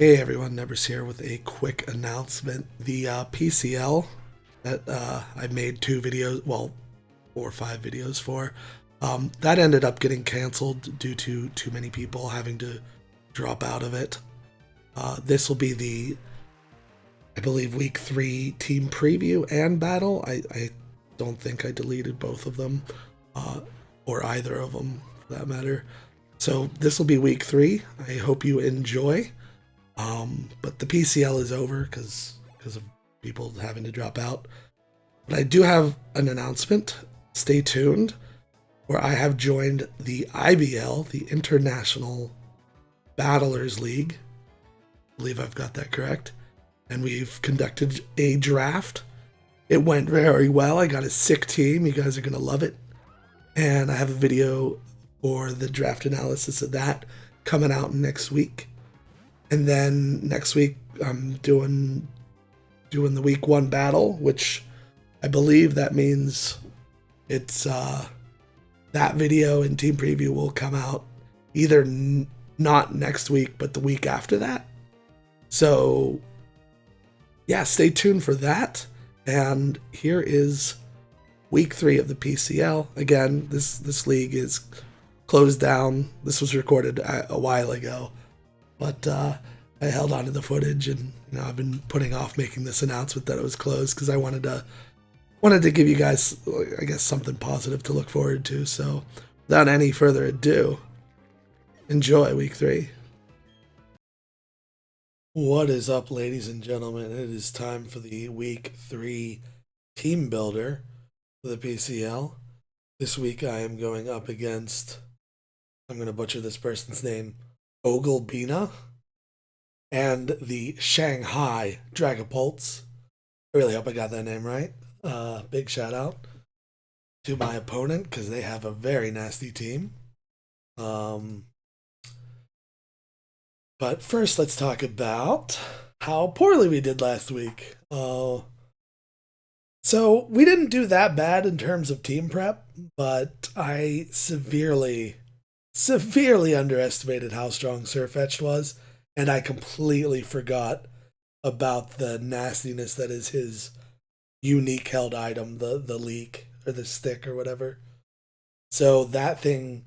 Hey everyone, Nebers here with a quick announcement. The PCL that I made 2 videos, well, 4 or 5 videos for, that ended up getting canceled due to too many people having to drop out of it. This will be I believe, week 3 team preview and battle. I don't think I deleted both of them, or either of them for that matter. So this will be week 3. I hope you enjoy. But the PCL is over because of people having to drop out. But I do have an announcement. Stay tuned, where I have joined the IBL, the International Battlers League. I believe I've got that correct. And we've conducted a draft. It went very well. I got a sick team. You guys are going to love it. And I have a video for the draft analysis of that coming out next week. And then next week, I'm doing the week 1 battle, which I believe that means it's that video and team preview will come out either not next week, but the week after that. So yeah, stay tuned for that. And here is week 3 of the PCL. Again, this league is closed down. This was recorded a while ago. But I held on to the footage, and I've been putting off making this announcement that it was closed because I wanted to give you guys, I guess, something positive to look forward to. So without any further ado, enjoy week 3. What is up, ladies and gentlemen? It is time for the week 3 team builder for the PCL. This week I am going up against, I'm going to butcher this person's name, Oglebina, and the Shanghai Dragapults. I really hope I got that name right. Big shout out to my opponent because they have a very nasty team. But first, let's talk about how poorly we did last week. So we didn't do that bad in terms of team prep, but I severely underestimated how strong Sirfetch'd was, and I completely forgot about the nastiness that is his unique held item, the leak or the stick or whatever. So that thing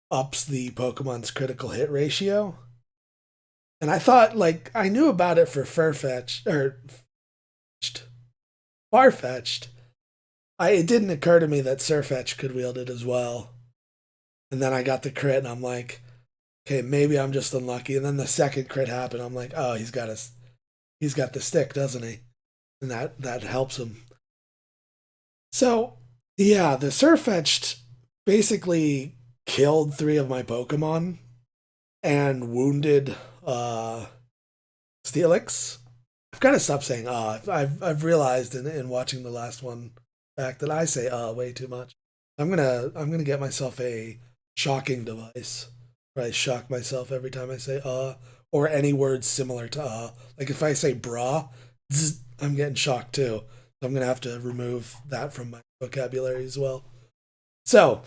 ups the Pokemon's critical hit ratio. And I thought, I knew about it for Farfetch'd. It didn't occur to me that Sirfetch'd could wield it as well. And then I got the crit, and I'm like, okay, maybe I'm just unlucky. And then the second crit happened. I'm like, oh, he's got the stick, doesn't he? And that helps him. So yeah, the Sirfetch'd basically killed 3 of my Pokemon and wounded Steelix. I've got to stop saying I've realized in watching the last one back that I say way too much. I'm gonna get myself a shocking device where I shock myself every time I say or any words similar to like if I say bra, zzz, I'm getting shocked too. So I'm gonna have to remove that from my vocabulary as well. So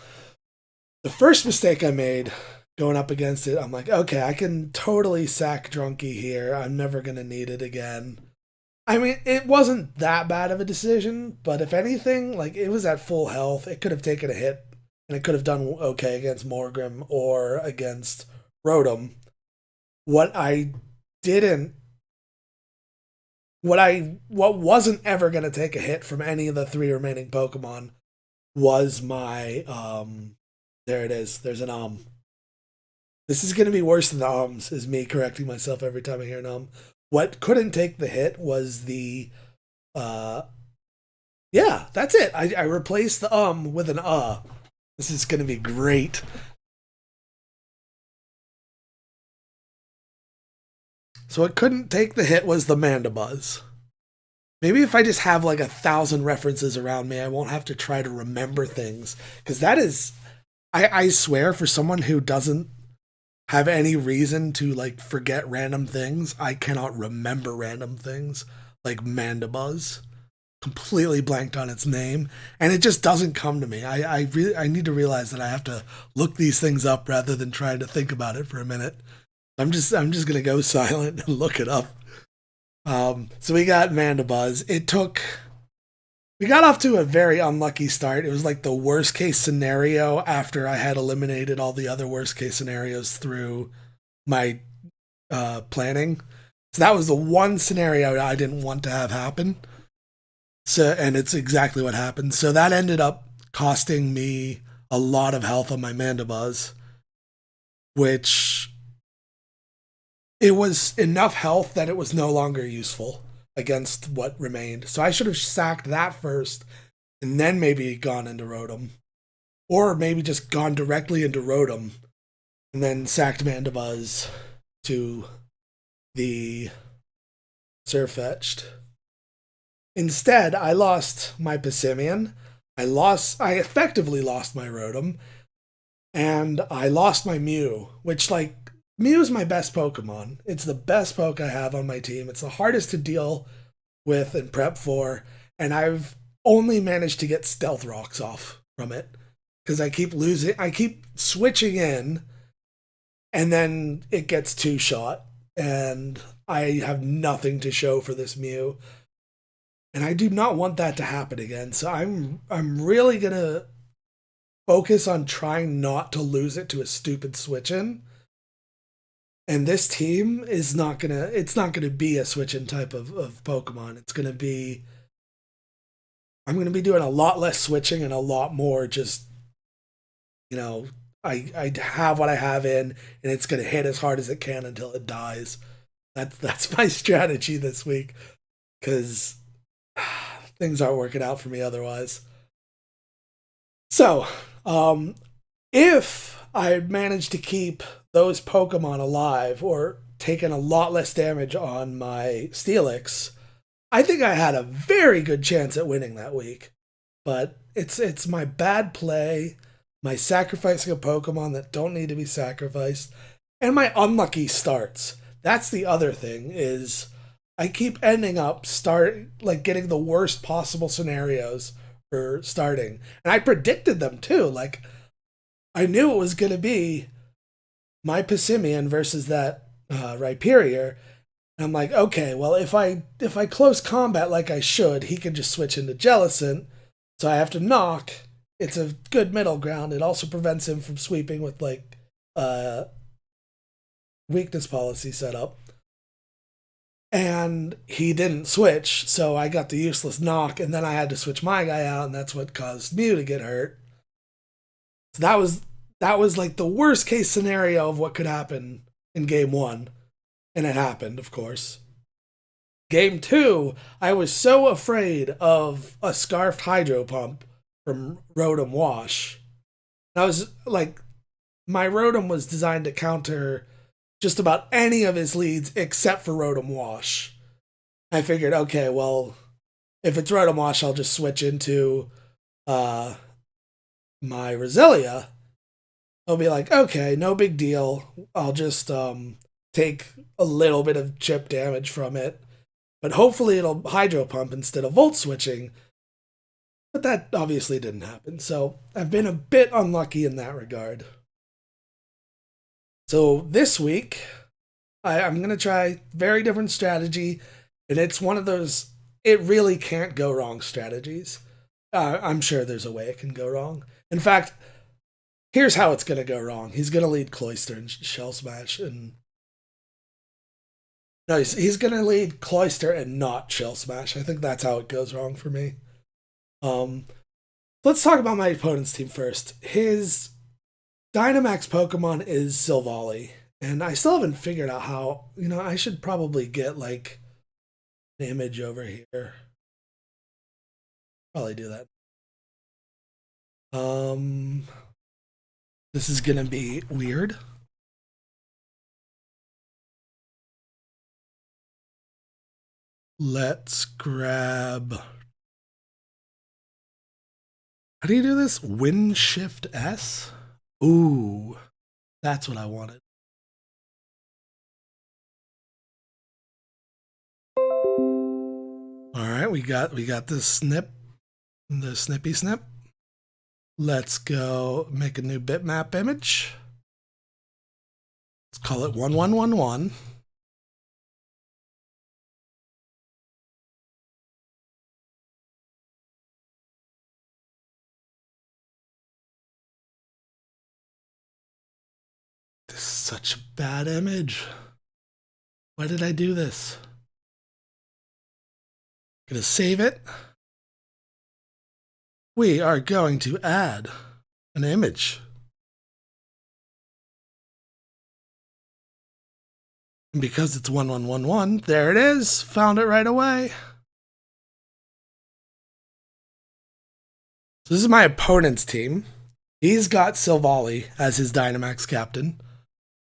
the first mistake I made going up against it, I'm like, okay, I can totally sack Drunky here. I'm never gonna need it again. I mean, it wasn't that bad of a decision, but if anything, it was at full health. It could have taken a hit, and it could have done okay against Morgrim or against Rotom. What wasn't ever going to take a hit from any of the 3 remaining Pokemon was my, there it is, there's an This is going to be worse than the ums, is me correcting myself every time I hear an What couldn't take the hit was the, yeah, that's it. I replaced the with an This is going to be great. So what couldn't take the hit was the Mandibuzz. Maybe if I just have 1,000 references around me, I won't have to try to remember things. Because that is, I swear, for someone who doesn't have any reason to forget random things, I cannot remember random things like Mandibuzz. Completely blanked on its name, and it just doesn't come to me. I need to realize that I have to look these things up rather than try to think about it for a minute, I'm just gonna go silent and look it up. So we got Mandibuzz. We got off to a very unlucky start. It was like the worst case scenario after I had eliminated all the other worst case scenarios through my planning. So that was the one scenario I didn't want to have happen. So, and it's exactly what happened. So that ended up costing me a lot of health on my Mandibuzz, which it was enough health that it was no longer useful against what remained. So I should have sacked that first and then maybe gone into Rotom. Or maybe just gone directly into Rotom and then sacked Mandibuzz to the Surfetched. Instead, I lost my Passimian. I effectively lost my Rotom. And I lost my Mew, which, like, Mew is my best Pokemon. It's the best poke I have on my team. It's the hardest to deal with and prep for. And I've only managed to get Stealth Rocks off from it. Because I keep switching in, and then it gets two-shot. And I have nothing to show for this Mew. And I do not want that to happen again. So I'm really gonna focus on trying not to lose it to a stupid switch in. And this team is not gonna be a switch in type of Pokemon. I'm gonna be doing a lot less switching and a lot more just, I have what I have in, and it's gonna hit as hard as it can until it dies. That's my strategy this week, because things aren't working out for me otherwise. So, if I managed to keep those Pokemon alive or taken a lot less damage on my Steelix, I think I had a very good chance at winning that week. But it's my bad play, my sacrificing of Pokemon that don't need to be sacrificed, and my unlucky starts. That's the other thing, is I keep ending up getting the worst possible scenarios for starting. And I predicted them too. Like, I knew it was going to be my Passimian versus that Rhyperior. And I'm like, okay, well, if I close combat like I should, he can just switch into Jellicent. So I have to knock. It's a good middle ground. It also prevents him from sweeping with weakness policy set up. And he didn't switch, so I got the useless knock, and then I had to switch my guy out, and that's what caused Mew to get hurt. So that was like the worst case scenario of what could happen in game 1. And it happened, of course. Game 2, I was so afraid of a Scarfed Hydro Pump from Rotom Wash. I was like, my Rotom was designed to counter just about any of his leads except for Rotom Wash. I figured, okay, well, if it's Rotom Wash, I'll just switch into my Roselia. I'll be like, okay, no big deal. I'll just take a little bit of chip damage from it. But hopefully it'll Hydro Pump instead of Volt Switching. But that obviously didn't happen. So I've been a bit unlucky in that regard. So this week, I'm going to try very different strategy. And it's one of those, it really can't go wrong strategies. I'm sure there's a way it can go wrong. In fact, here's how it's going to go wrong. He's going to lead Cloyster and Shell Smash. No, he's going to lead Cloyster and not Shell Smash. I think that's how it goes wrong for me. Let's talk about my opponent's team first. His Dynamax Pokemon is Silvally. And I still haven't figured out how, I should probably get like an image over here. Probably do that. This is going to be weird. Let's grab... How do you do this? Wind Shift S? Ooh, that's what I wanted. All right, we got the snippy snip. Let's go make a new bitmap image. Let's call it 1111. This is such a bad image. Why did I do this? Gonna save it. We are going to add an image. And because it's 1111, there it is. Found it right away. So this is my opponent's team. He's got Silvally as his Dynamax captain.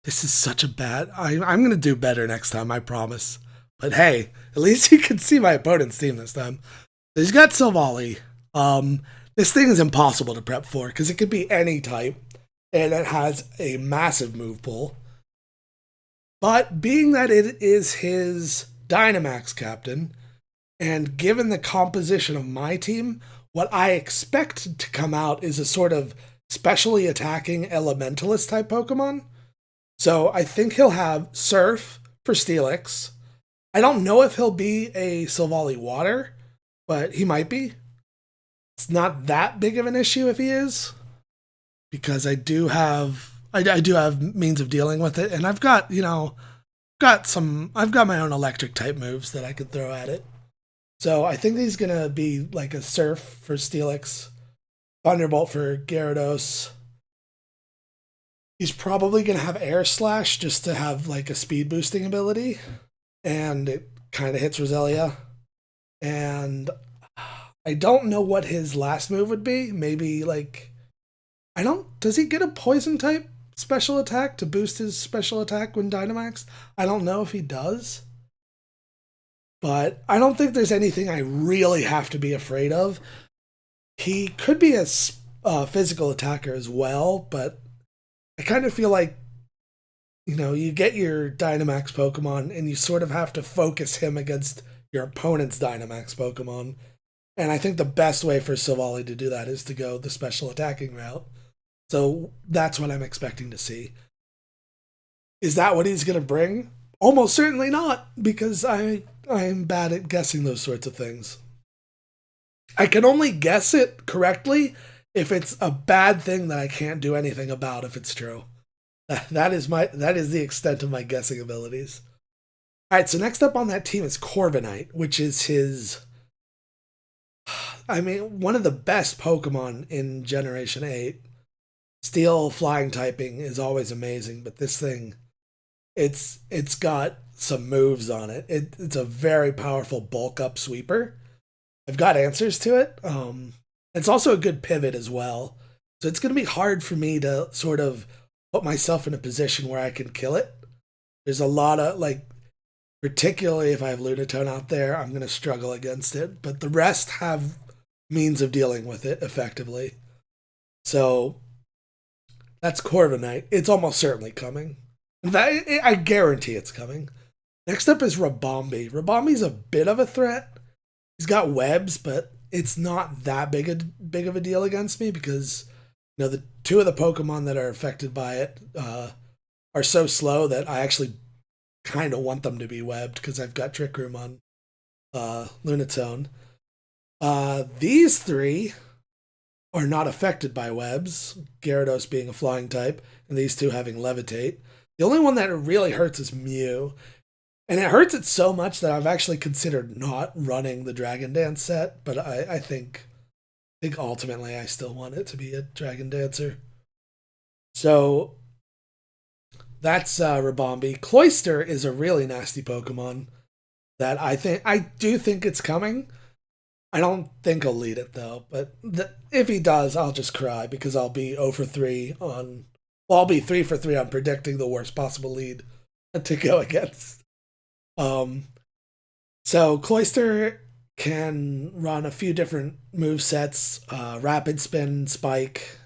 This is such a bad... I'm going to do better next time, I promise. But hey, at least you can see my opponent's team this time. So he's got Silvally. This thing is impossible to prep for because it could be any type. And it has a massive move pool. But being that it is his Dynamax captain, and given the composition of my team, what I expect to come out is a sort of specially attacking Elementalist type Pokemon. So I think he'll have Surf for Steelix. I don't know if he'll be a Silvally Water, but he might be. It's not that big of an issue if he is, because I do have means of dealing with it, and I've got, I've got my own electric type moves that I could throw at it. So I think he's gonna be like a Surf for Steelix, Thunderbolt for Gyarados. He's probably gonna have Air Slash just to have like a speed boosting ability, and it kind of hits Roselia. And I don't know what his last move would be. Maybe like, does he get a poison type special attack to boost his special attack when Dynamax? I don't know if he does. But I don't think there's anything I really have to be afraid of. He could be a physical attacker as well, but I kind of feel like, you get your Dynamax Pokemon and you sort of have to focus him against your opponent's Dynamax Pokemon. And I think the best way for Silvally to do that is to go the special attacking route. So that's what I'm expecting to see. Is that what he's going to bring? Almost certainly not, because I'm bad at guessing those sorts of things. I can only guess it correctly if it's a bad thing that I can't do anything about if it's true. That is the extent of my guessing abilities. Alright, so next up on that team is Korbinite, which is his... one of the best Pokemon in Generation 8. Steel flying typing is always amazing, but this thing, it's got some moves on it. It's a very powerful bulk up sweeper. I've got answers to it. It's also a good pivot as well. So it's going to be hard for me to sort of put myself in a position where I can kill it. There's a lot of, particularly if I have Lunatone out there, I'm going to struggle against it. But the rest have means of dealing with it effectively. So that's Korbinite. It's almost certainly coming. In fact, I guarantee it's coming. Next up is Rabombi. Rabombi's a bit of a threat. He's got webs, but it's not that big of a deal against me because the two of the Pokemon that are affected by it are so slow that I actually kind of want them to be webbed because I've got Trick Room on Lunatone. These three are not affected by webs, Gyarados being a flying type, and these two having Levitate. The only one that really hurts is Mew. And it hurts it so much that I've actually considered not running the Dragon Dance set, but I think ultimately I still want it to be a Dragon Dancer. So that's Rabombi. Cloyster is a really nasty Pokemon that I do think it's coming. I don't think he'll lead it though, but if he does, I'll just cry because I'll be 0 for 3 on... Well, I'll be 3 for 3 on predicting the worst possible lead to go against. So Cloyster can run a few different move sets. Rapid Spin, Spike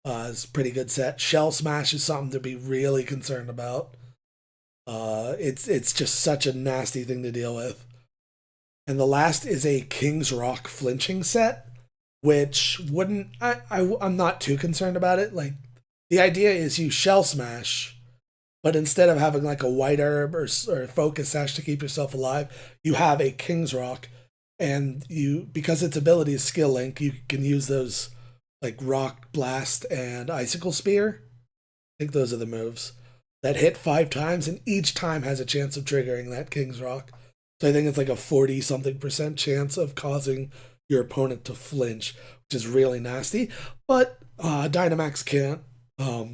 is a pretty good set. Shell Smash is something to be really concerned about. It's just such a nasty thing to deal with. And the last is a King's Rock flinching set, which wouldn't... I'm not too concerned about it. The idea is you Shell Smash, but instead of having like a white herb or focus sash to keep yourself alive, you have a King's Rock, and you, because its ability is skill link, you can use those like Rock Blast and Icicle Spear. I think those are the moves that hit 5 times, and each time has a chance of triggering that King's Rock. So I think it's like a 40 something % chance of causing your opponent to flinch, which is really nasty. But Dynamax can't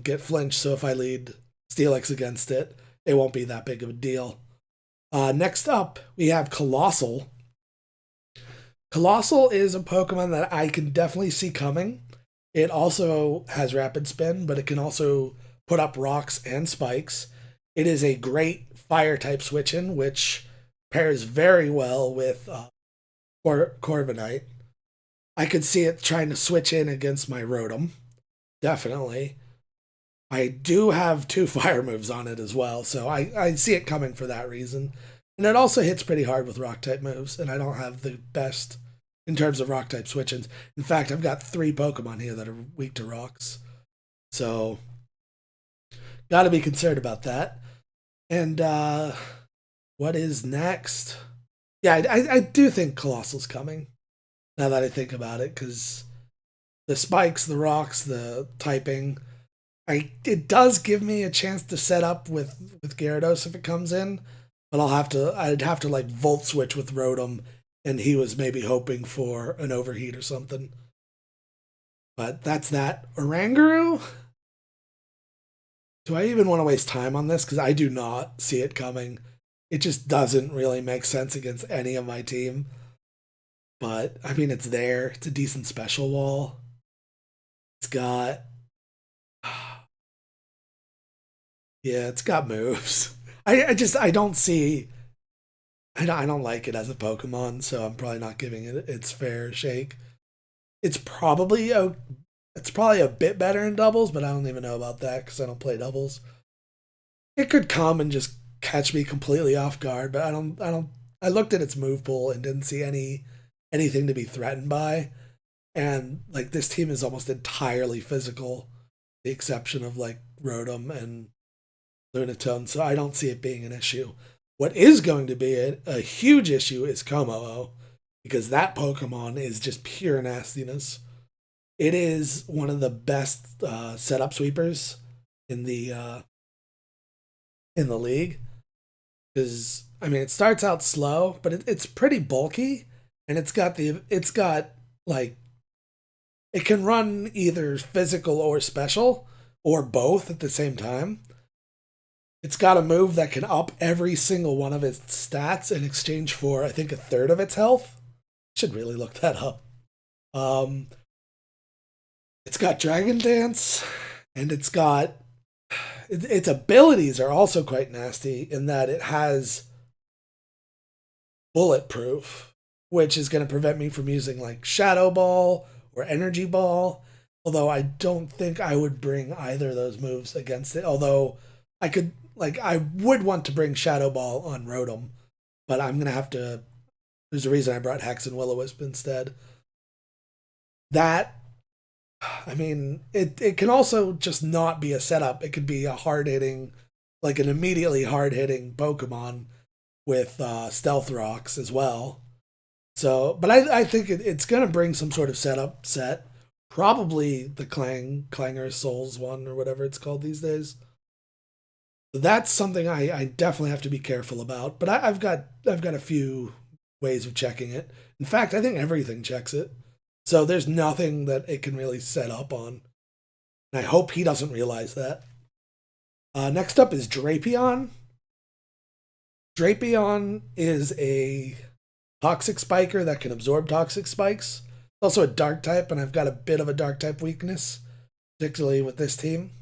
get flinched, so if I lead Steelix against it, it won't be that big of a deal. Next up, we have Colossal. Colossal is a Pokemon that I can definitely see coming. It also has Rapid Spin, but it can also put up rocks and spikes. It is a great Fire-type switch-in, which pairs very well with Korbinite. I could see it trying to switch in against my Rotom. Definitely. I do have 2 fire moves on it as well, so I see it coming for that reason. And it also hits pretty hard with rock-type moves, and I don't have the best in terms of rock-type switch-ins. In fact, I've got 3 Pokemon here that are weak to rocks. So, gotta be concerned about that. And what is next? Yeah, I do think Colossal's coming, now that I think about it, because the spikes, the rocks, the typing, it does give me a chance to set up with Gyarados if it comes in, but I'd have to like Volt Switch with Rotom, and he was maybe hoping for an overheat or something. But that's that. Oranguru? Do I even want to waste time on this? Because I do not see it coming. It just doesn't really make sense against any of my team. But, I mean, it's there. It's a decent special wall. It's got... Yeah, it's got moves. I don't see... I don't like it as a Pokemon, so I'm probably not giving it its fair shake. It's probably a bit better in doubles, but I don't even know about that because I don't play doubles. It could come and just catch me completely off guard, but I looked at its move pool and didn't see anything to be threatened by. And like this team is almost entirely physical, the exception of like Rotom and Lunatone, so I don't see it being an issue. What is going to be a huge issue is Komo, because that Pokemon is just pure nastiness. It is one of the best setup sweepers in the league, because I mean it starts out slow, but it's pretty bulky, and it's got like it can run either physical or special or both at the same time. It's got a move that can up every single one of its stats in exchange for, I think, 1/3 of its health. Should really look that up. It's got Dragon Dance, and its abilities are also quite nasty in that it has Bulletproof, which is going to prevent me from using like Shadow Ball or Energy Ball. Although I don't think I would bring either of those moves against it. Although I would want to bring Shadow Ball on Rotom, but I'm gonna have to. There's a reason I brought Hex and Will-O-Wisp instead. That, I mean, it can also just not be a setup. It could be a hard-hitting, like an immediately hard-hitting Pokemon with Stealth Rocks as well. So, but I think it's gonna bring some sort of setup set. Probably the Clanger Souls one or whatever it's called these days. That's something I definitely have to be careful about. But I've got a few ways of checking it. In fact, I think everything checks it. So there's nothing that it can really set up on. And I hope he doesn't realize that. Next up is Drapion. Drapion is a toxic spiker that can absorb toxic spikes. It's also a dark type, and I've got a bit of a dark type weakness, particularly with this team.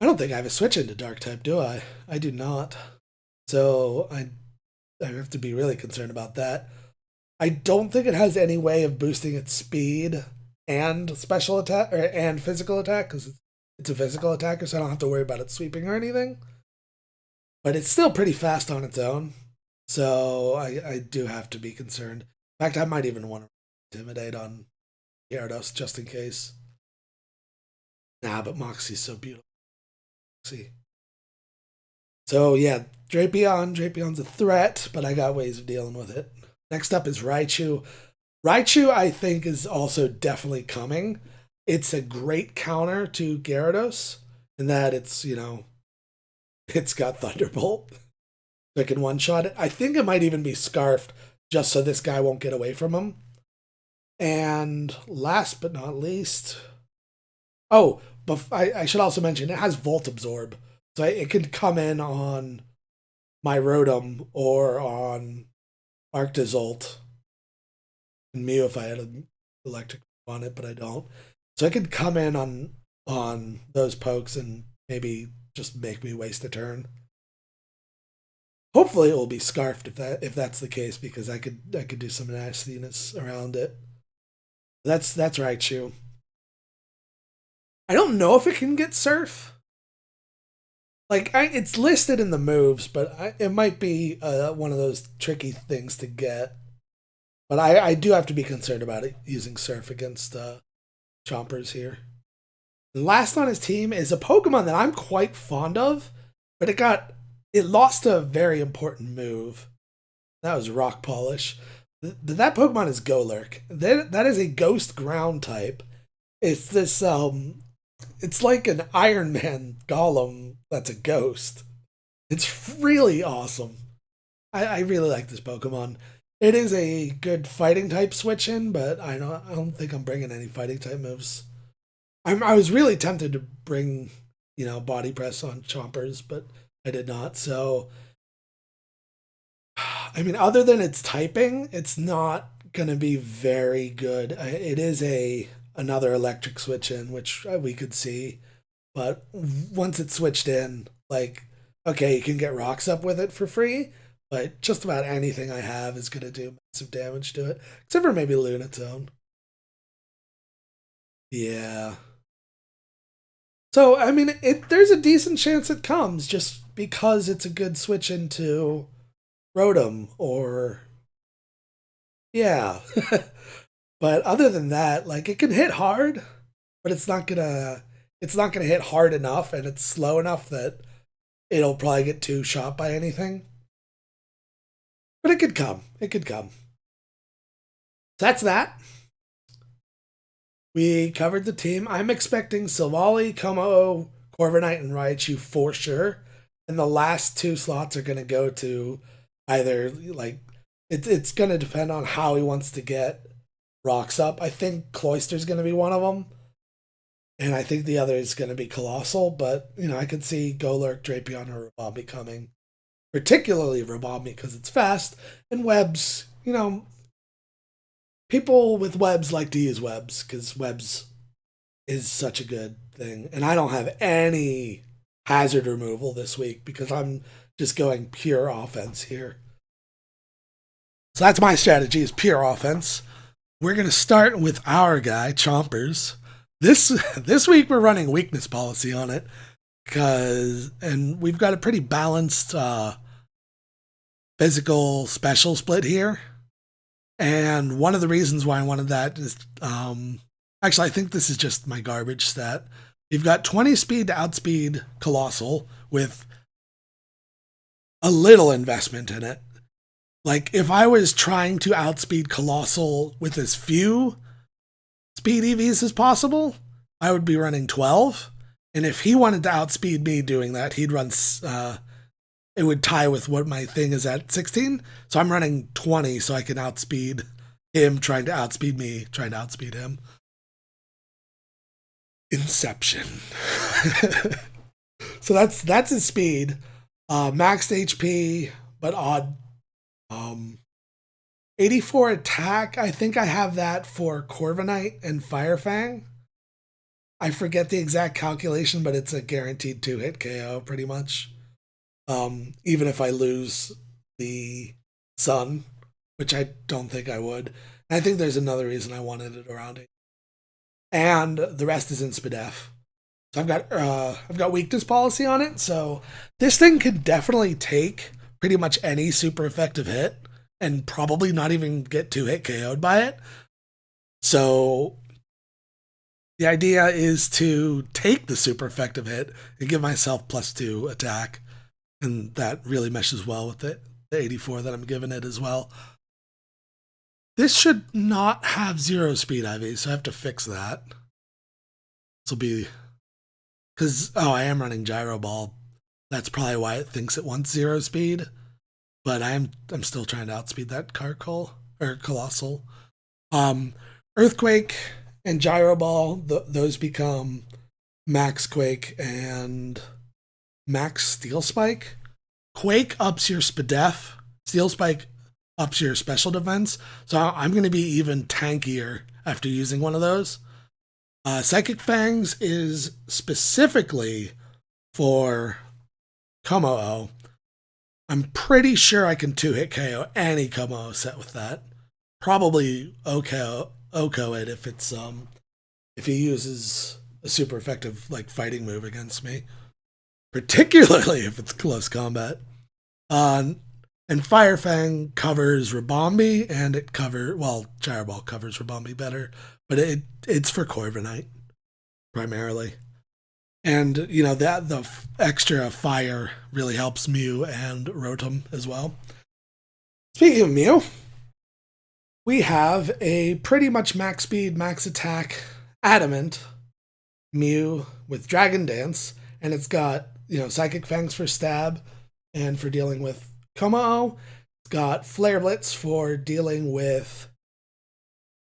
I don't think I have a switch into dark type, do I? I do not. So I have to be really concerned about that. I don't think it has any way of boosting its speed and special attack and physical attack, because it's a physical attacker, so I don't have to worry about it sweeping or anything. But it's still pretty fast on its own, so I do have to be concerned. In fact, I might even want to intimidate on Gyarados just in case. Nah, but Moxie's so beautiful. See. So yeah, Drapion's a threat, but I got ways of dealing with it. Next up is Raichu. Raichu, I think, is also definitely coming. It's a great counter to Gyarados in that it's, it's got Thunderbolt. I can one-shot it. I think it might even be Scarfed just so this guy won't get away from him. And last but not least... Oh, but I should also mention it has Volt Absorb. So it could come in on my Rotom or on Arctozolt and Mew if I had an electric on it, but I don't. So it could come in on those pokes and maybe just make me waste a turn. Hopefully it will be Scarfed if that's the case, because I could do some nastiness around it. That's Raichu. I don't know if it can get Surf. Like, it's listed in the moves, but it might be one of those tricky things to get. But I do have to be concerned about it using Surf against Chompers here. And last on his team is a Pokemon that I'm quite fond of, but it lost a very important move. That was Rock Polish. That Pokemon is Golurk. That is a Ghost Ground type. It's this it's like an Iron Man golem that's a ghost. It's really awesome. I really like this Pokemon. It is a good fighting type switch in, but I don't think I'm bringing any fighting type moves. I was really tempted to bring, Body Press on Chompers, but I did not. So, I mean, other than its typing, it's not going to be very good. It is another electric switch in, which we could see. But once it's switched in, like, okay, you can get rocks up with it for free, but just about anything I have is going to do massive damage to it, except for maybe Lunatone. Yeah. So, I mean, there's a decent chance it comes just because it's a good switch into Rotom or... Yeah. But other than that, like, it can hit hard, but it's not gonna hit hard enough, and it's slow enough that it'll probably get two-shot by anything. But it could come. It could come. So that's that. We covered the team. I'm expecting Silvally, Como, Korbinite, and Raichu for sure. And the last two slots are going to go to either, like, it's going to depend on how he wants to get rocks up. I think Cloyster's going to be one of them. And I think the other is going to be Colossal. But, I could see Golurk, Drapion, or Ribombee coming. Particularly Ribombee because it's fast. And webs, people with webs like to use webs because webs is such a good thing. And I don't have any hazard removal this week because I'm just going pure offense here. So that's my strategy, is pure offense. We're going to start with our guy, Chompers. This week we're running weakness policy on it and we've got a pretty balanced physical special split here. And one of the reasons why I wanted that is, actually, I think this is just my garbage stat. You've got 20 speed to outspeed Colossal with a little investment in it. Like, if I was trying to outspeed Colossal with as few speed EVs as possible, I would be running 12. And if he wanted to outspeed me doing that, he'd run... it would tie with what my thing is at 16. So I'm running 20 so I can outspeed him trying to outspeed me, trying to outspeed him. Inception. So that's his speed. Maxed HP, but odd. 84 attack. I think I have that for Corviknight and Firefang. I forget the exact calculation, but it's a guaranteed 2-hit KO pretty much. Even if I lose the Sun, which I don't think I would. And I think there's another reason I wanted it around it. And the rest is in SPDF. So I've got weakness policy on it, so this thing could definitely take pretty much any super effective hit and probably not even get 2-hit KO'd by it. So The idea is to take the super effective hit and give myself +2 attack, and that really meshes well with the 84 that I'm giving it as well. This should not have 0 speed IV, so I have to fix that. This will be because I am running Gyro Ball. That's probably why it thinks it wants 0 speed. But I'm still trying to outspeed that Colossal. Earthquake and Gyro Ball, those become Max Quake and Max Steel Spike. Quake ups your SPDEF. Steel Spike ups your special defense. So I'm going to be even tankier after using one of those. Psychic Fangs is specifically for Komo-o. I'm pretty sure I can 2-hit KO any Komo-o set with that. Probably Oko it if he uses a super effective like fighting move against me, particularly if it's close combat. And Fire Fang covers Rabombi, and Gyro Ball covers Rabombi better, but it's for Korbinite primarily. And that the extra fire really helps Mew and Rotom as well. Speaking of Mew, we have a pretty much max speed, max attack, adamant Mew with Dragon Dance, and it's got Psychic Fangs for stab and for dealing with Komo-o. It's got Flare Blitz for dealing with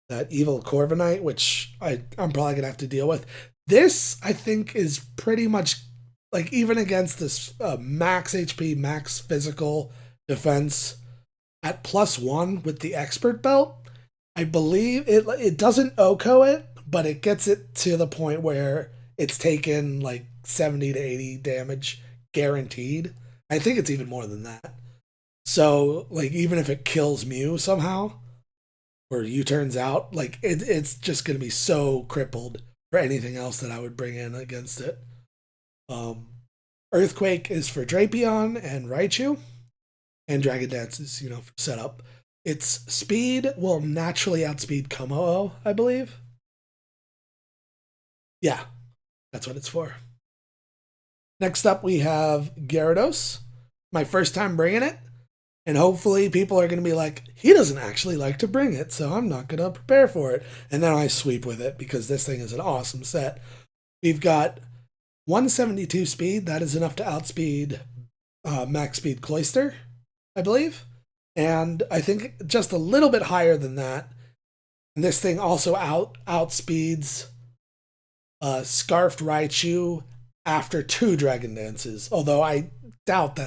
that evil Korbinite, which I'm probably gonna have to deal with. This, I think, is pretty much like even against this max HP, max physical defense at +1 with the expert belt. I believe it doesn't Oko it, but it gets it to the point where it's taken like 70 to 80 damage guaranteed. I think it's even more than that. So like even if it kills Mew somehow, or U-turns out, like it's just going to be so crippled for anything else that I would bring in against it. Earthquake is for Drapion and Raichu, and Dragon Dance is, for setup. Its speed will naturally outspeed Komo-o, I believe. Yeah, that's what it's for. Next up, we have Gyarados. My first time bringing it, and hopefully people are going to be like, he doesn't actually like to bring it, so I'm not going to prepare for it. And then I sweep with it because this thing is an awesome set. We've got 172 speed. That is enough to outspeed max speed Cloyster, I believe. And I think just a little bit higher than that. And this thing also outspeeds Scarfed Raichu after 2 Dragon Dances. Although I doubt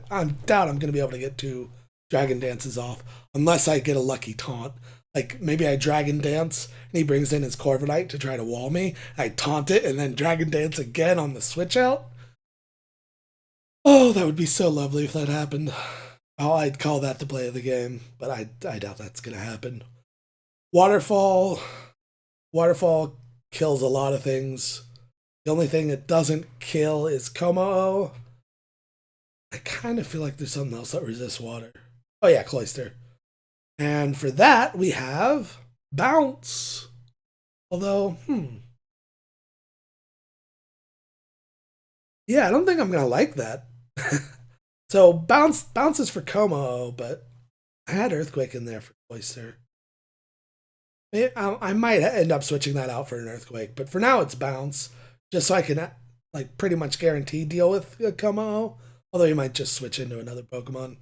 I'm going to be able to get 2 Dragon Dances off unless I get a lucky taunt. Like maybe I Dragon Dance and he brings in his Korbinite to try to wall me. I taunt it and then Dragon Dance again on the switch out. Oh, that would be so lovely if that happened. Oh, I'd call that the play of the game, but I doubt that's going to happen. Waterfall kills a lot of things. The only thing it doesn't kill is Komo-o. I kind of feel like there's something else that resists water. Oh yeah, Cloyster. And for that, we have Bounce. Although, yeah, I don't think I'm going to like that. So Bounce is for Komo-o, but I had Earthquake in there for Cloyster. I might end up switching that out for an Earthquake, but for now it's Bounce, just so I can like pretty much guarantee deal with Komo-o. Although you might just switch into another Pokemon.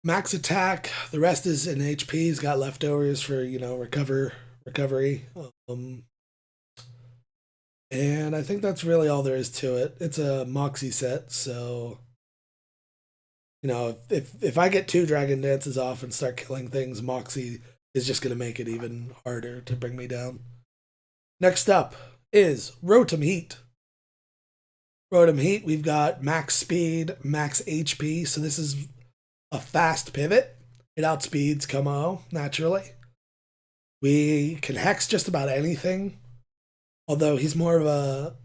Max attack. The rest is in HP. He's got leftovers for recovery. And I think that's really all there is to it. It's a Moxie set, so if I get 2 Dragon Dances off and start killing things, Moxie is just going to make it even harder to bring me down. Next up is Rotom Heat. Rotom Heat, we've got max speed, max HP, so this is a fast pivot. It outspeeds Komo-o, naturally. We can hex just about anything, although he's more of a...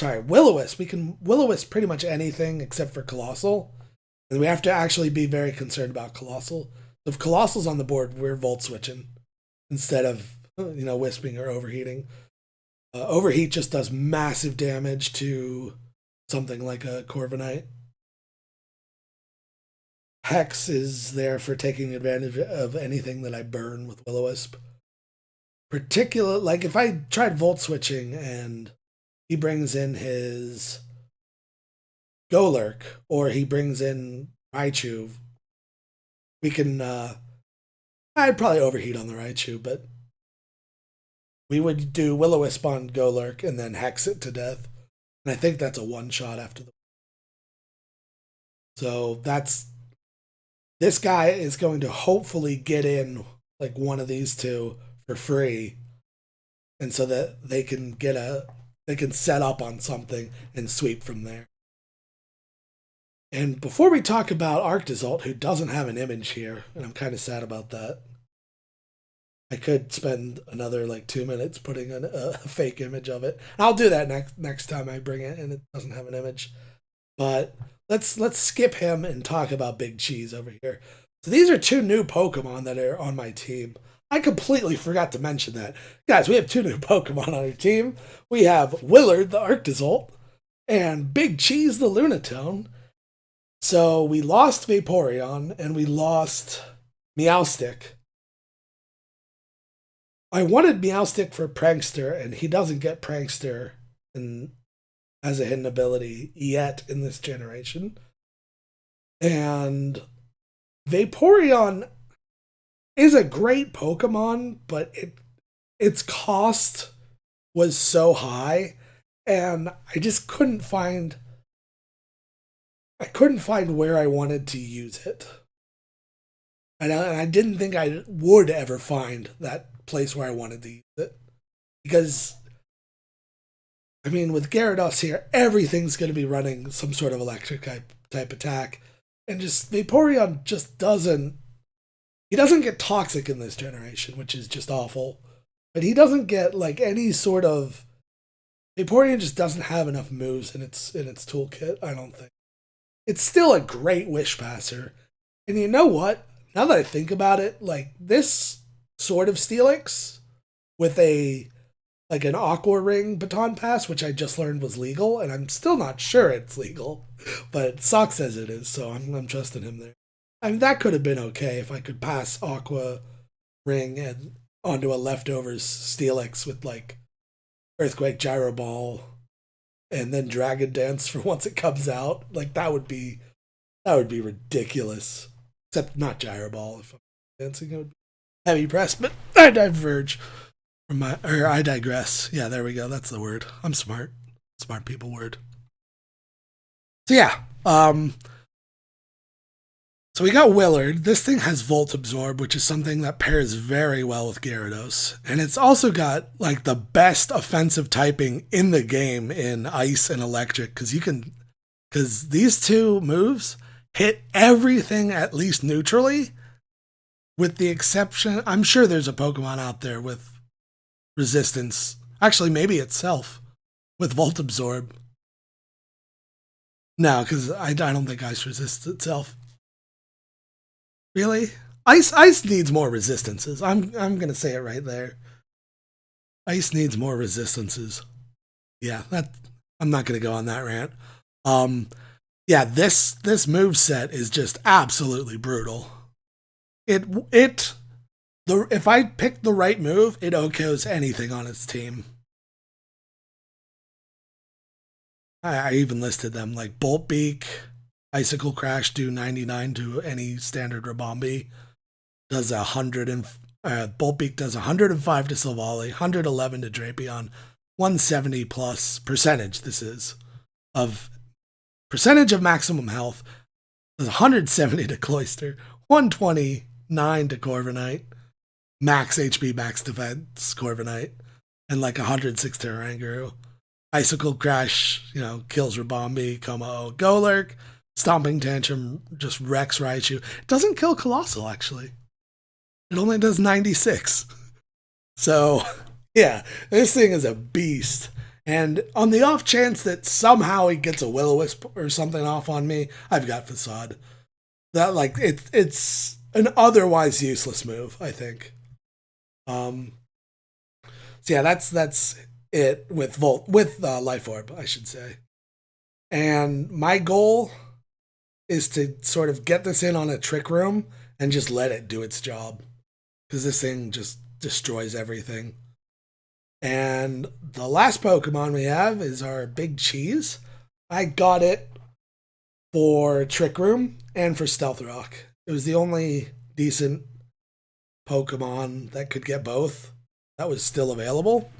Will-O-Wisp. We can Will-O-Wisp pretty much anything except for Colossal, and we have to actually be very concerned about Colossal. If Colossal's on the board, we're Volt switching instead of, Wisping or Overheating. Overheat just does massive damage to something like a Korbinite. Hex is there for taking advantage of anything that I burn with Will-O-Wisp. Like if I tried Volt switching and he brings in his Golurk or he brings in Raichu, we can, I'd probably overheat on the Raichu, but we would do Will-O-Wisp on Golurk and then Hex it to death. And I think that's a one-shot after the... So this guy is going to hopefully get in like one of these two for free, and so that they can set up on something and sweep from there. And before we talk about Arctozolt, who doesn't have an image here, and I'm kind of sad about that, I could spend another like 2 minutes putting a fake image of it. I'll do that next time I bring it and it doesn't have an image. But let's skip him and talk about Big Cheese over here. So these are 2 new Pokemon that are on my team. I completely forgot to mention that. Guys, we have 2 new Pokemon on our team. We have Willard, the Arctozolt, and Big Cheese, the Lunatone. So we lost Vaporeon and we lost Meowstic. I wanted Meowstic for Prankster, and he doesn't get Prankster as a hidden ability yet in this generation. And Vaporeon is a great Pokemon, but its cost was so high, and I just couldn't find where I wanted to use it. And I didn't think I would ever find that place where I wanted to use it. Because, I mean, with Gyarados here, everything's going to be running some sort of electric type attack. And just, Vaporeon just doesn't... He doesn't get toxic in this generation, which is just awful. But he doesn't get, like, any sort of... Vaporeon just doesn't have enough moves in its toolkit, I don't think. It's still a great Wish Passer. And you know what? Now that I think about it, like, this sort of Steelix with an Aqua Ring Baton Pass, which I just learned was legal, and I'm still not sure it's legal, but Sock says it is, so I'm trusting him there. I mean, that could have been okay if I could pass Aqua Ring and onto a leftovers Steelix with, like, Earthquake Gyro Ball and then Dragon Dance for once it comes out. Like, that would be ridiculous. Except not Gyro Ball. If I'm dancing, it would be heavy press, but I diverge I digress. Yeah, there we go. That's the word. I'm smart. Smart people word. So yeah, so we got Willard. This thing has Volt Absorb, which is something that pairs very well with Gyarados. And it's also got like the best offensive typing in the game in Ice and Electric, because these 2 moves hit everything at least neutrally, with the exception, I'm sure there's a Pokemon out there with resistance. Actually, maybe itself with Volt Absorb. No, because I don't think Ice resists itself. Really? Ice needs more resistances. I'm gonna say it right there. Ice needs more resistances. Yeah, I'm not gonna go on that rant. Yeah, this moveset is just absolutely brutal. If I pick the right move, it OKOs anything on its team. I even listed them, like Bolt Beak, Icicle Crash do 99 to any standard Rabombi. Does 100 and Bolt Beak does 105 to Silvally, 111 to Drapion, 170 plus percentage. This is of percentage of maximum health. Does 170 to Cloyster, 129 to Korbinite, max HP, max defense Korbinite, and like 106 to Oranguru. Icicle Crash, kills Rabombi, Como-O, Golurk. Stomping Tantrum just wrecks Raichu. It doesn't kill Colossal, actually. It only does 96. So, yeah, this thing is a beast. And on the off chance that somehow he gets a Will-O-Wisp or something off on me, I've got Facade. That, like, it's an otherwise useless move, I think. So yeah, that's it with Life Orb, I should say. And my goal is to sort of get this in on a Trick Room and just let it do its job, because this thing just destroys everything. And the last Pokemon we have is our Big Cheese. I got it for Trick Room and for Stealth Rock. It was the only decent Pokemon that could get both that was still available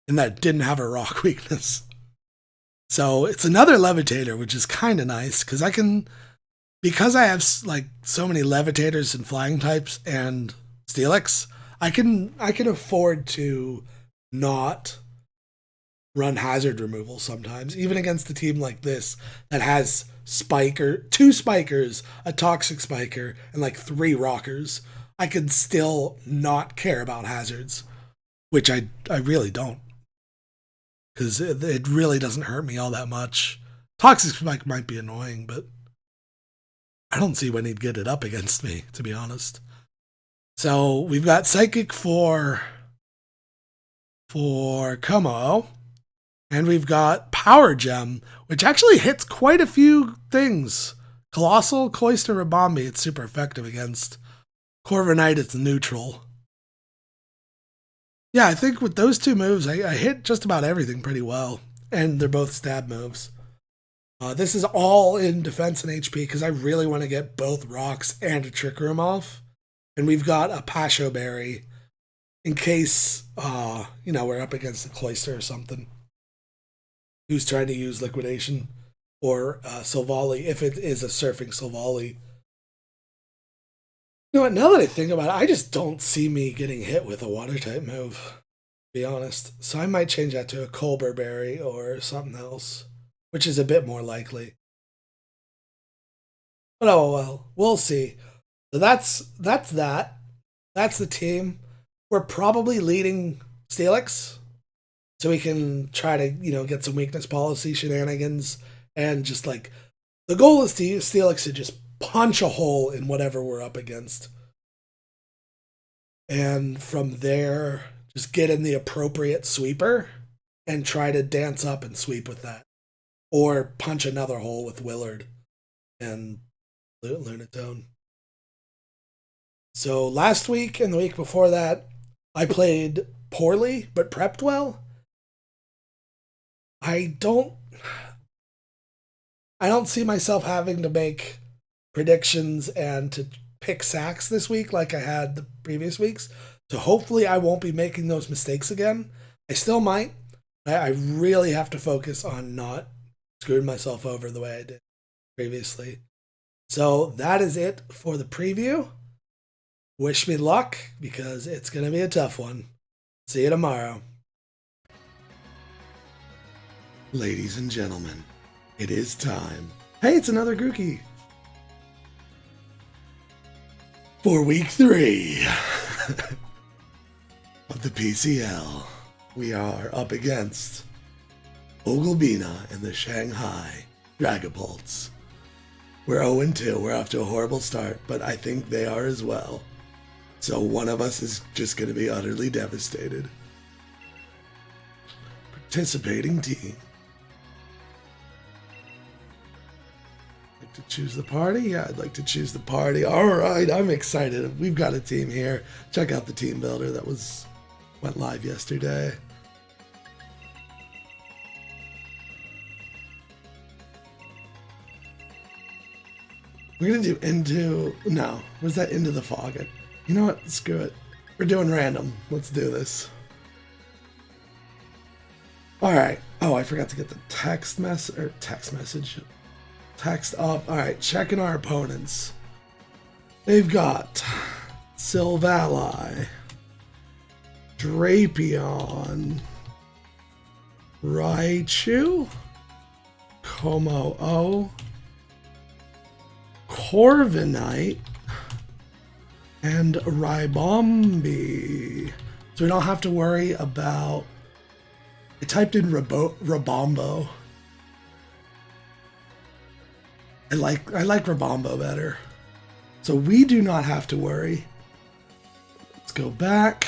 and that didn't have a rock weakness. So it's another Levitator, which is kind of nice because because I have like so many Levitators and Flying types and Steelix, I can afford to not run hazard removal sometimes, even against a team like this that has two Spikers, a Toxic Spiker, and like 3 Rockers. I can still not care about hazards, which I really don't, because it really doesn't hurt me all that much. Toxic Spike might be annoying, but I don't see when he'd get it up against me, to be honest. So we've got Psychic for Como, and we've got Power Gem, which actually hits quite a few things. Colossal, Cloyster, Rabombi, it's super effective against. Korbinite, it's neutral. Yeah, I think with those 2 moves, I hit just about everything pretty well, and they're both stab moves. This is all in defense and HP because I really want to get both rocks and a Trick Room off. And we've got a Pasho Berry in case, we're up against the Cloyster or something who's trying to use Liquidation, or Silvally if it is a surfing Silvally. You know what, now that I think about it, I just don't see me getting hit with a Water-type move, to be honest. So I might change that to a Colbur Berry or something else, which is a bit more likely. But oh well, we'll see. So that's that. That's the team. We're probably leading Steelix, so we can try to, get some weakness policy shenanigans, and just like, the goal is to use Steelix to just punch a hole in whatever we're up against. And from there, just get in the appropriate sweeper and try to dance up and sweep with that. Or punch another hole with Willard and Lunatone. So last week and the week before that, I played poorly but prepped well. I don't see myself having to make predictions and to pick sacks this week like I had the previous weeks. So hopefully I won't be making those mistakes again. I still might. I really have to focus on not screwing myself over the way I did previously. So that is it for the preview. Wish me luck, because it's going to be a tough one. See you tomorrow. Ladies and gentlemen, it is time. Hey, it's another Grookey. For week 3 of the PCL, we are up against Oglebina and the Shanghai Dragapults. We're 0-2. We're off to a horrible start, but I think they are as well. So one of us is just going to be utterly devastated. Participating team. To choose the party? Yeah, I'd like to choose the party. All right, I'm excited. We've got a team here. Check out the team builder that went live yesterday. We're gonna do where's that Into the Fog? You know what? Screw it. We're doing random. Let's do this. All right. Oh, I forgot to get the text message. Text up. All right, checking our opponents. They've got Silvally, Drapion, Raichu, Como-O, Korbinite, and Ribombi. So we don't have to worry about... I typed in Rabombo. I like Rabombo better. So we do not have to worry. Let's go back.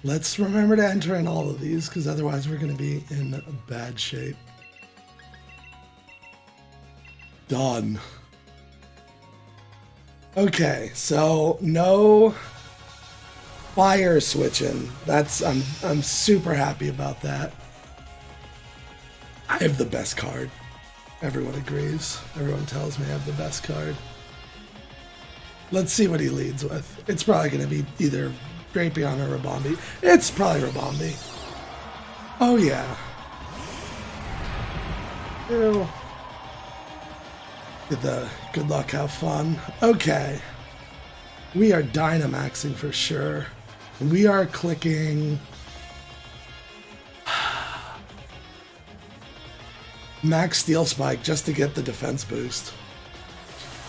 Let's remember to enter in all of these, because otherwise we're going to be in bad shape. Done. Okay, so no fire switching. I'm super happy about that. I have the best card. Everyone agrees. Everyone tells me I have the best card. Let's see what he leads with. It's probably going to be either Drapion or Rabombi. It's probably Rabombi. Oh yeah. Ew. Good luck, have fun. Okay. We are Dynamaxing for sure. We are clicking Max Steel Spike just to get the defense boost.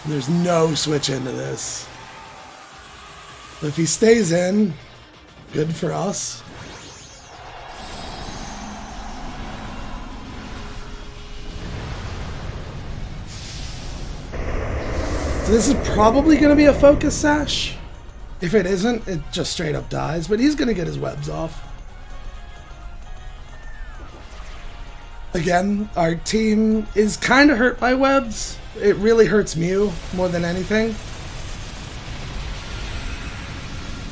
There's no switch into this. But if he stays in, good for us. So this is probably going to be a Focus Sash. If it isn't, it just straight up dies, but he's going to get his webs off. Again, our team is kind of hurt by webs. It really hurts Mew more than anything.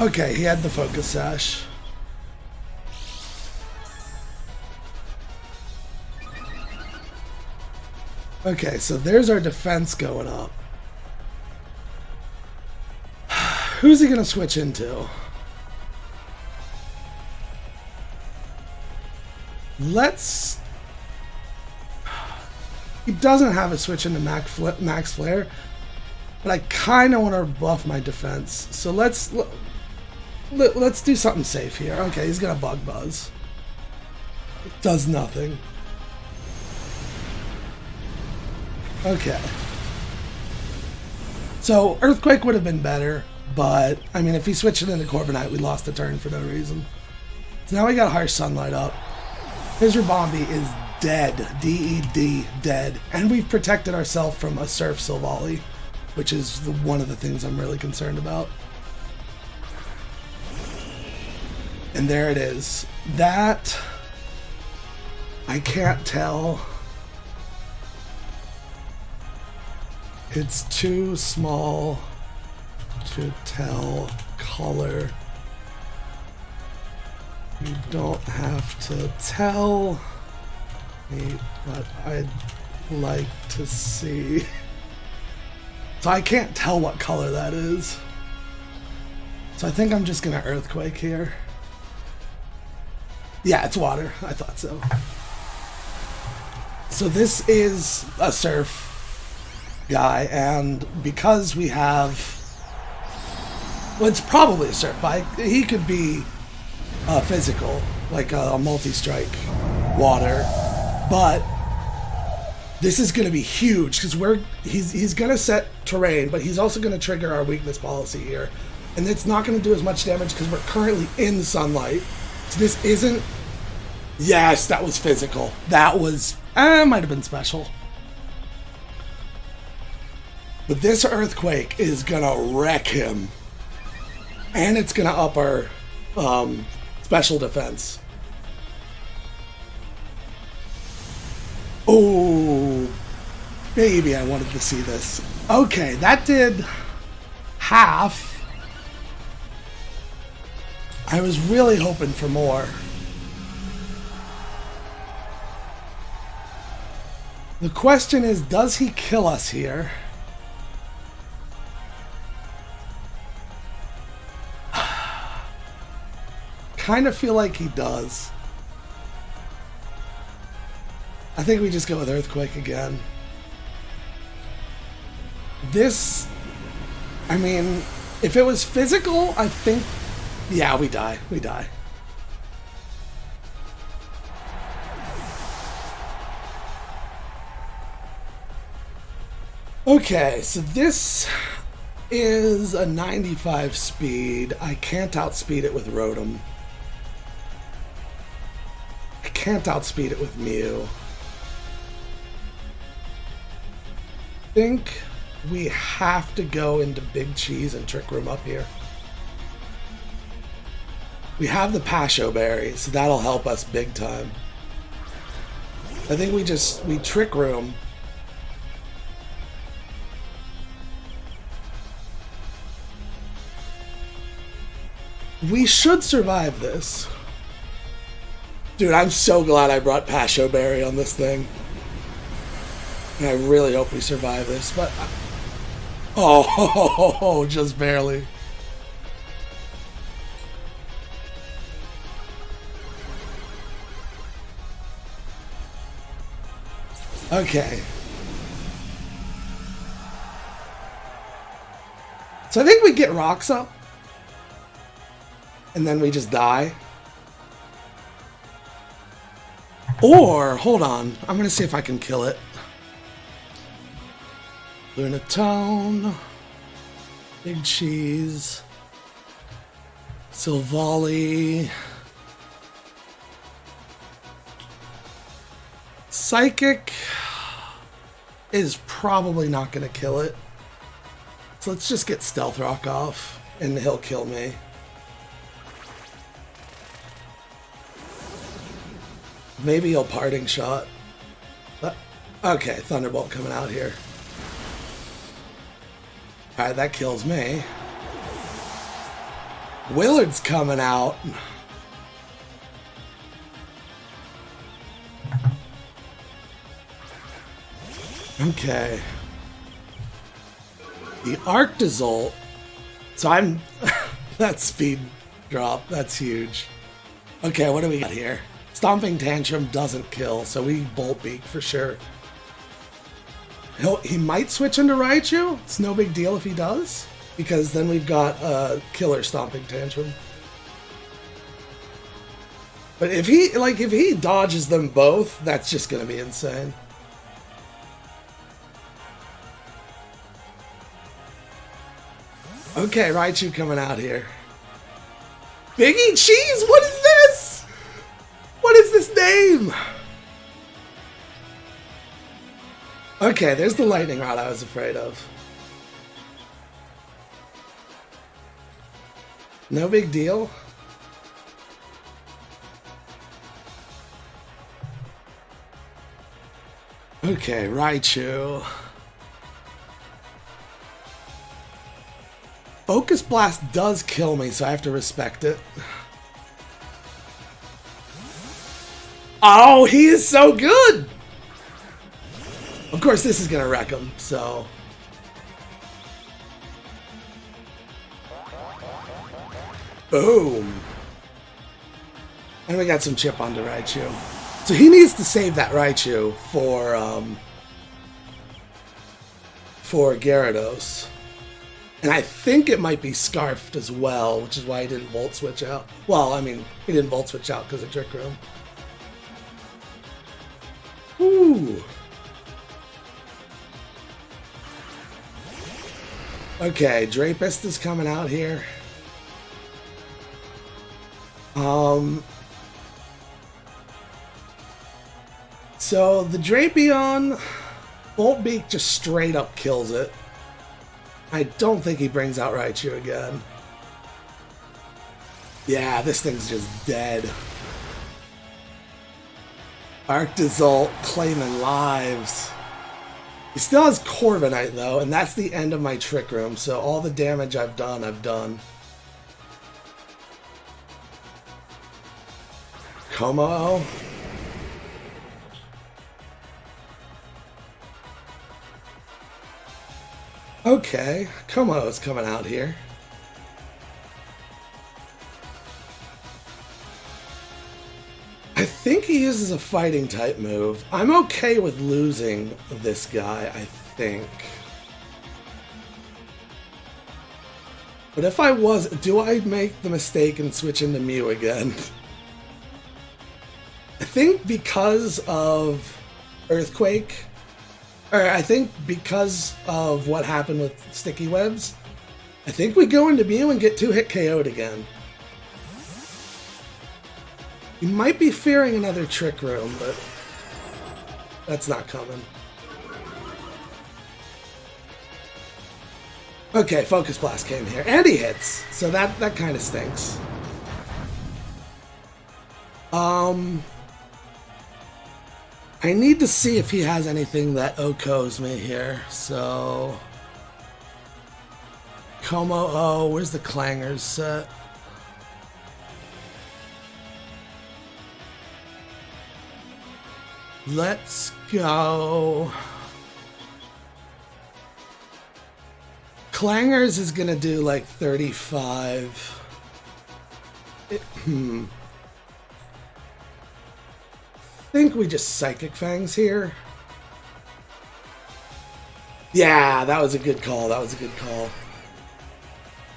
Okay, he had the Focus Sash. Okay, so there's our defense going up. Who's he going to switch into? He doesn't have a switch into Max Flare, but I kind of want to buff my defense. So let's do something safe here. Okay, he's going to Bug Buzz. It does nothing. Okay. So Earthquake would have been better, but I mean, if he switched it into Korbinite, we lost the turn for no reason. So now we got Harsh Sunlight up. His Rabombi is dead. D-E-D, dead. And we've protected ourselves from a Surf Silvally, which is one of the things I'm really concerned about. And there it is. That, I can't tell. It's too small to tell color. You don't have to tell me, but I'd like to see. So I can't tell what color that is. So I think I'm just gonna Earthquake here. Yeah, it's water. I thought so. So this is a Surf guy, and because we have, well, it's probably a Surf bike. He could be physical, like a multi-strike water, but this is going to be huge because he's going to set terrain, but he's also going to trigger our weakness policy here, and it's not going to do as much damage because we're currently in sunlight. So this isn't. Yes, that was physical. That was might have been special. But this Earthquake is gonna wreck him, and it's gonna up our special defense. Oh, baby, I wanted to see this. Okay, that did half. I was really hoping for more. The question is, does he kill us here? Kind of feel like he does. I think we just go with Earthquake again. This, I mean, if it was physical, I think, yeah, we die. We die. Okay, so this is a 95 speed. I can't outspeed it with Rotom. I can't outspeed it with Mew. I think We have to go into Big Cheese and Trick Room up here. We have the Pasho Berry, so that'll help us big time. I think we Trick Room. We should survive this. Dude, I'm so glad I brought Pasho Berry on this thing. And I really hope we survive this, but... Oh, just barely. Okay. So I think we get rocks up. And then we just die. Or, hold on. I'm going to see if I can kill it. Lunatone. Big Cheese. Silvally. Psychic is probably not going to kill it. So let's just get Stealth Rock off, and he'll kill me. Maybe he'll Parting Shot. Okay, Thunderbolt coming out here. Alright, that kills me. Willard's coming out. Okay. The Arctozolt. So I'm... that speed drop, that's huge. Okay, what do we got here? Stomping Tantrum doesn't kill, so we Bolt Beak for sure. He might switch into Raichu. It's no big deal if he does, because then we've got a killer Stomping Tantrum. But if he dodges them both, that's just gonna be insane. Okay, Raichu coming out here. Biggie Cheese, what is this? What is this name? Okay, there's the lightning rod I was afraid of. No big deal. Okay, Raichu. Focus Blast does kill me, so I have to respect it. Oh, he is so good! Of course, this is gonna wreck him, so... Boom! And we got some chip onto Raichu. So he needs to save that Raichu for Gyarados. And I think it might be Scarfed as well, which is why he didn't Volt Switch out. Well, I mean, he didn't Volt Switch out because of Trick Room. Ooh. Okay, Drapist is coming out here. So the Drapion Bolt Beak just straight up kills it. I don't think he brings out Raichu again. Yeah, this thing's just dead. Arctozolt claiming lives. He still has Korbinite though, and that's the end of my Trick Room, so all the damage I've done, I've done. Como. Okay, Como is coming out here. I think he uses a fighting type move. I'm okay with losing this guy, I think. But if I was, do I make the mistake and switch into Mew again? I think because of Earthquake, or I think because of what happened with Sticky Webs, I think we go into Mew and get 2-hit KO'd again. You might be fearing another Trick Room, but that's not coming. Okay, Focus Blast came here. And he hits. So that kind of stinks. I need to see if he has anything that OHKOs me here. So... Como, oh, where's the Clangers set? Let's go. Clangers is gonna do like 35. I think we just Psychic Fangs here. Yeah, that was a good call. That was a good call.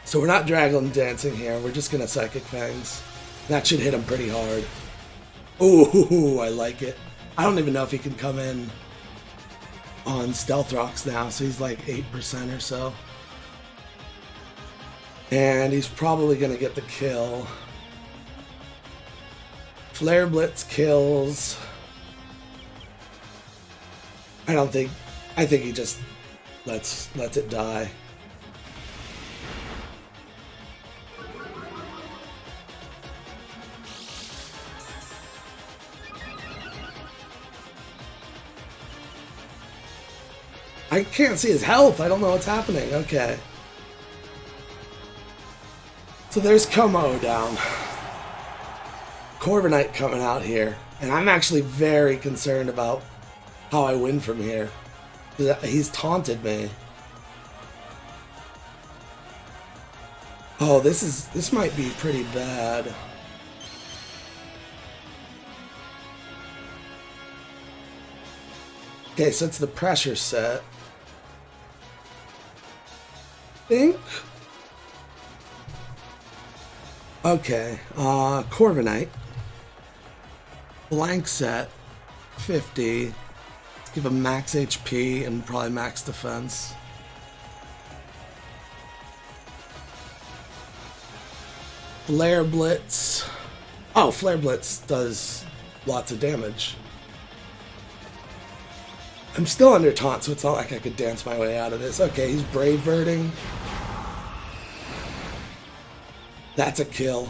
So we're not Dragon Dancing here. We're just gonna Psychic Fangs. That should hit him pretty hard. Ooh, I like it. I don't even know if he can come in on Stealth Rocks now, so he's like 8% or so. And he's probably gonna get the kill. Flare Blitz kills. I think he just lets it die. I can't see his health. I don't know what's happening. Okay. So there's Como down. Korbinite coming out here. And I'm actually very concerned about how I win from here. He's taunted me. Oh, this might be pretty bad. Okay, so it's the pressure set. Think. Okay, Korbinite. Blank set. 50. Let's give him max HP and probably max defense. Flare Blitz. Oh, Flare Blitz does lots of damage. I'm still under taunt, so it's not like I could dance my way out of this. Okay, he's Brave Birding. That's a kill.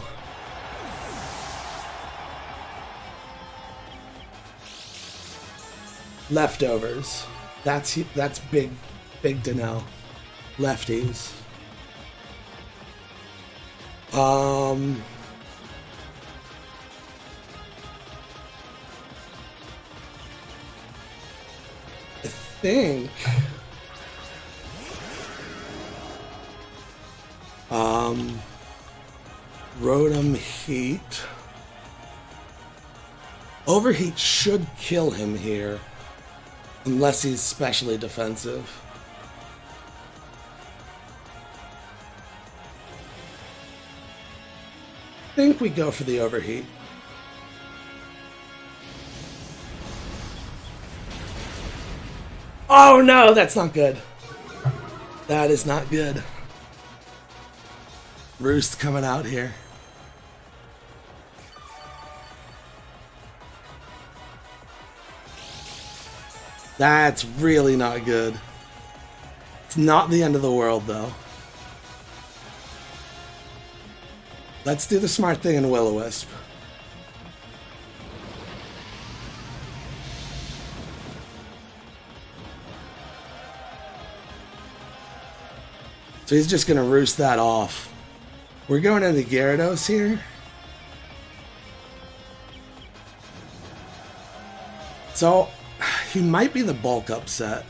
Leftovers. That's big to know. Lefties. I think Rotom Heat. Overheat should kill him here, unless he's specially defensive. I think we go for the Overheat. Oh no, that's not good. That is not good. Roost coming out here. That's really not good. It's not the end of the world, though. Let's do the smart thing in Will-O-Wisp. So he's just going to roost that off. We're going into Gyarados here. So he might be the bulk upset.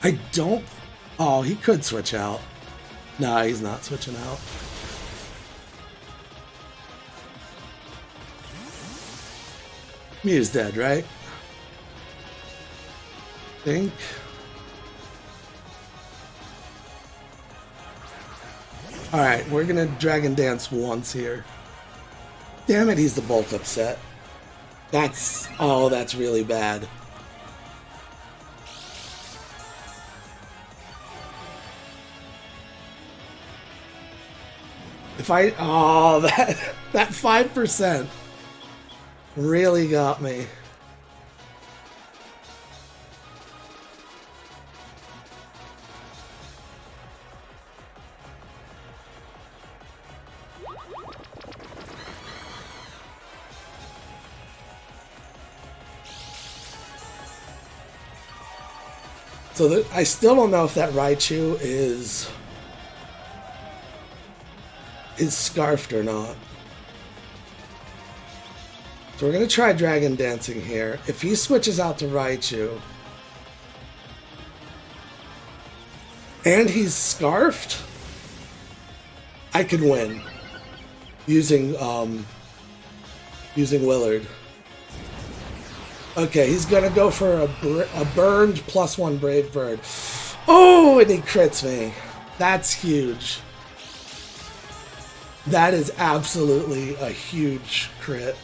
I don't... Oh, he could switch out. No, he's not switching out. Mew's dead, right? Think. Alright, we're gonna Dragon Dance once here. Damn it, he's the bulk upset. That's... Oh, that's really bad. If I... Oh, that 5% really got me. So I still don't know if that Raichu is scarfed or not. So we're going to try Dragon Dancing here. If he switches out to Raichu, and he's scarfed, I can win using Willard. Okay, he's gonna go for a burned +1 Brave Bird. Oh, and he crits me. That's huge. That is absolutely a huge crit.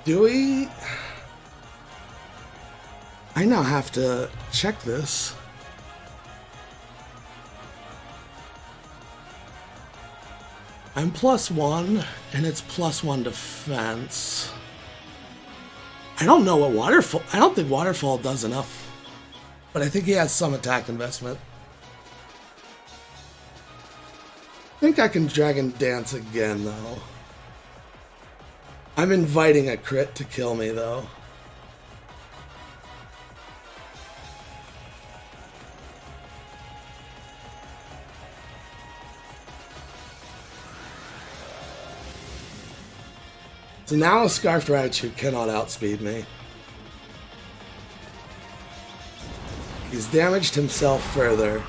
Do we? I now have to check this. I'm +1, and it's +1 defense. I don't know what Waterfall... I don't think Waterfall does enough. But I think he has some attack investment. I think I can Dragon Dance again, though. I'm inviting a crit to kill me, though. So now a Scarfed Raichu cannot outspeed me. He's damaged himself further.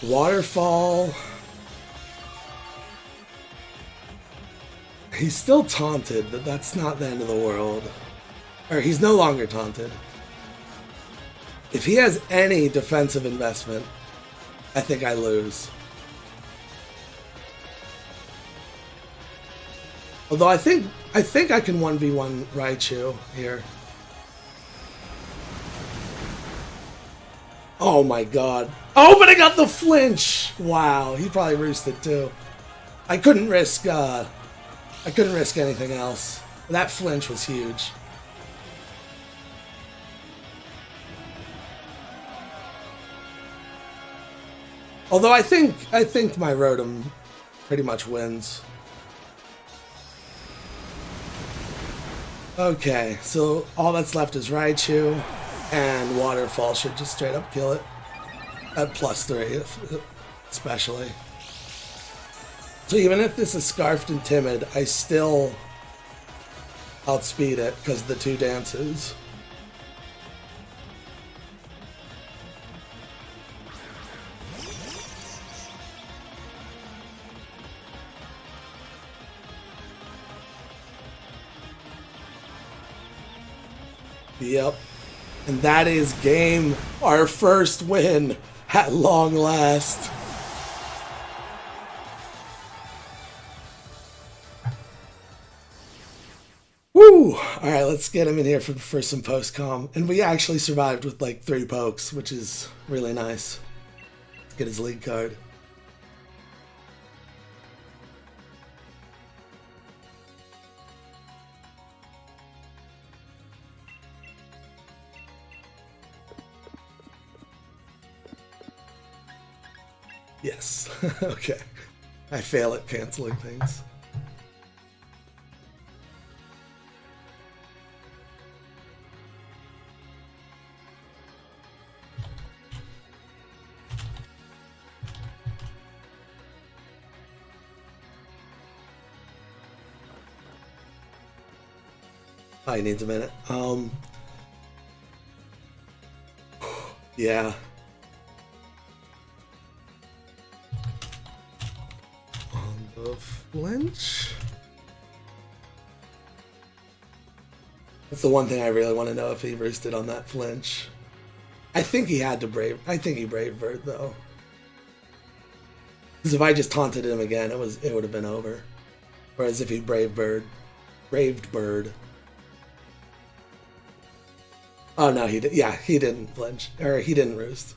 Waterfall. He's still taunted, but that's not the end of the world. Or he's no longer taunted. If he has any defensive investment, I think I lose. Although I think I can 1v1 Raichu here. Oh my god. Oh, but I got the flinch! Wow, he probably roosted too. I couldn't risk anything else. That flinch was huge. Although I think my Rotom pretty much wins. Okay, so all that's left is Raichu, and Waterfall should just straight up kill it at +3, especially. So even if this is Scarfed and Timid, I still outspeed it because of the 2 dances. Yep. And that is game. Our first win at long last. Woo! Alright, let's get him in here for some post-com. And we actually survived with like 3 pokes, which is really nice. Let's get his league card. Yes. Okay. I fail at canceling things. Oh, he needs a minute. Yeah. The flinch. That's the one thing I really want to know, if he roosted on that flinch. I think he had to brave. I think he Brave Bird though, because if I just taunted him again, it would have been over. Whereas if he braved bird. Oh no, he did. Yeah, he didn't flinch, or he didn't roost.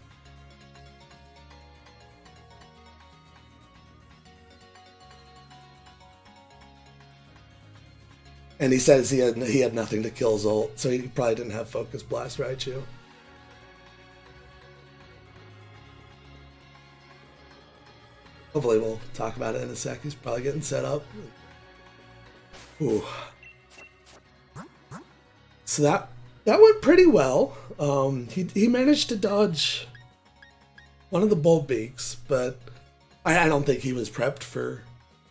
And he says he had nothing to kill Zolt, so he probably didn't have Focus Blast Raichu. Hopefully we'll talk about it in a sec. He's probably getting set up. Ooh. So that went pretty well. He managed to dodge one of the Bulbeaks, but I don't think he was prepped for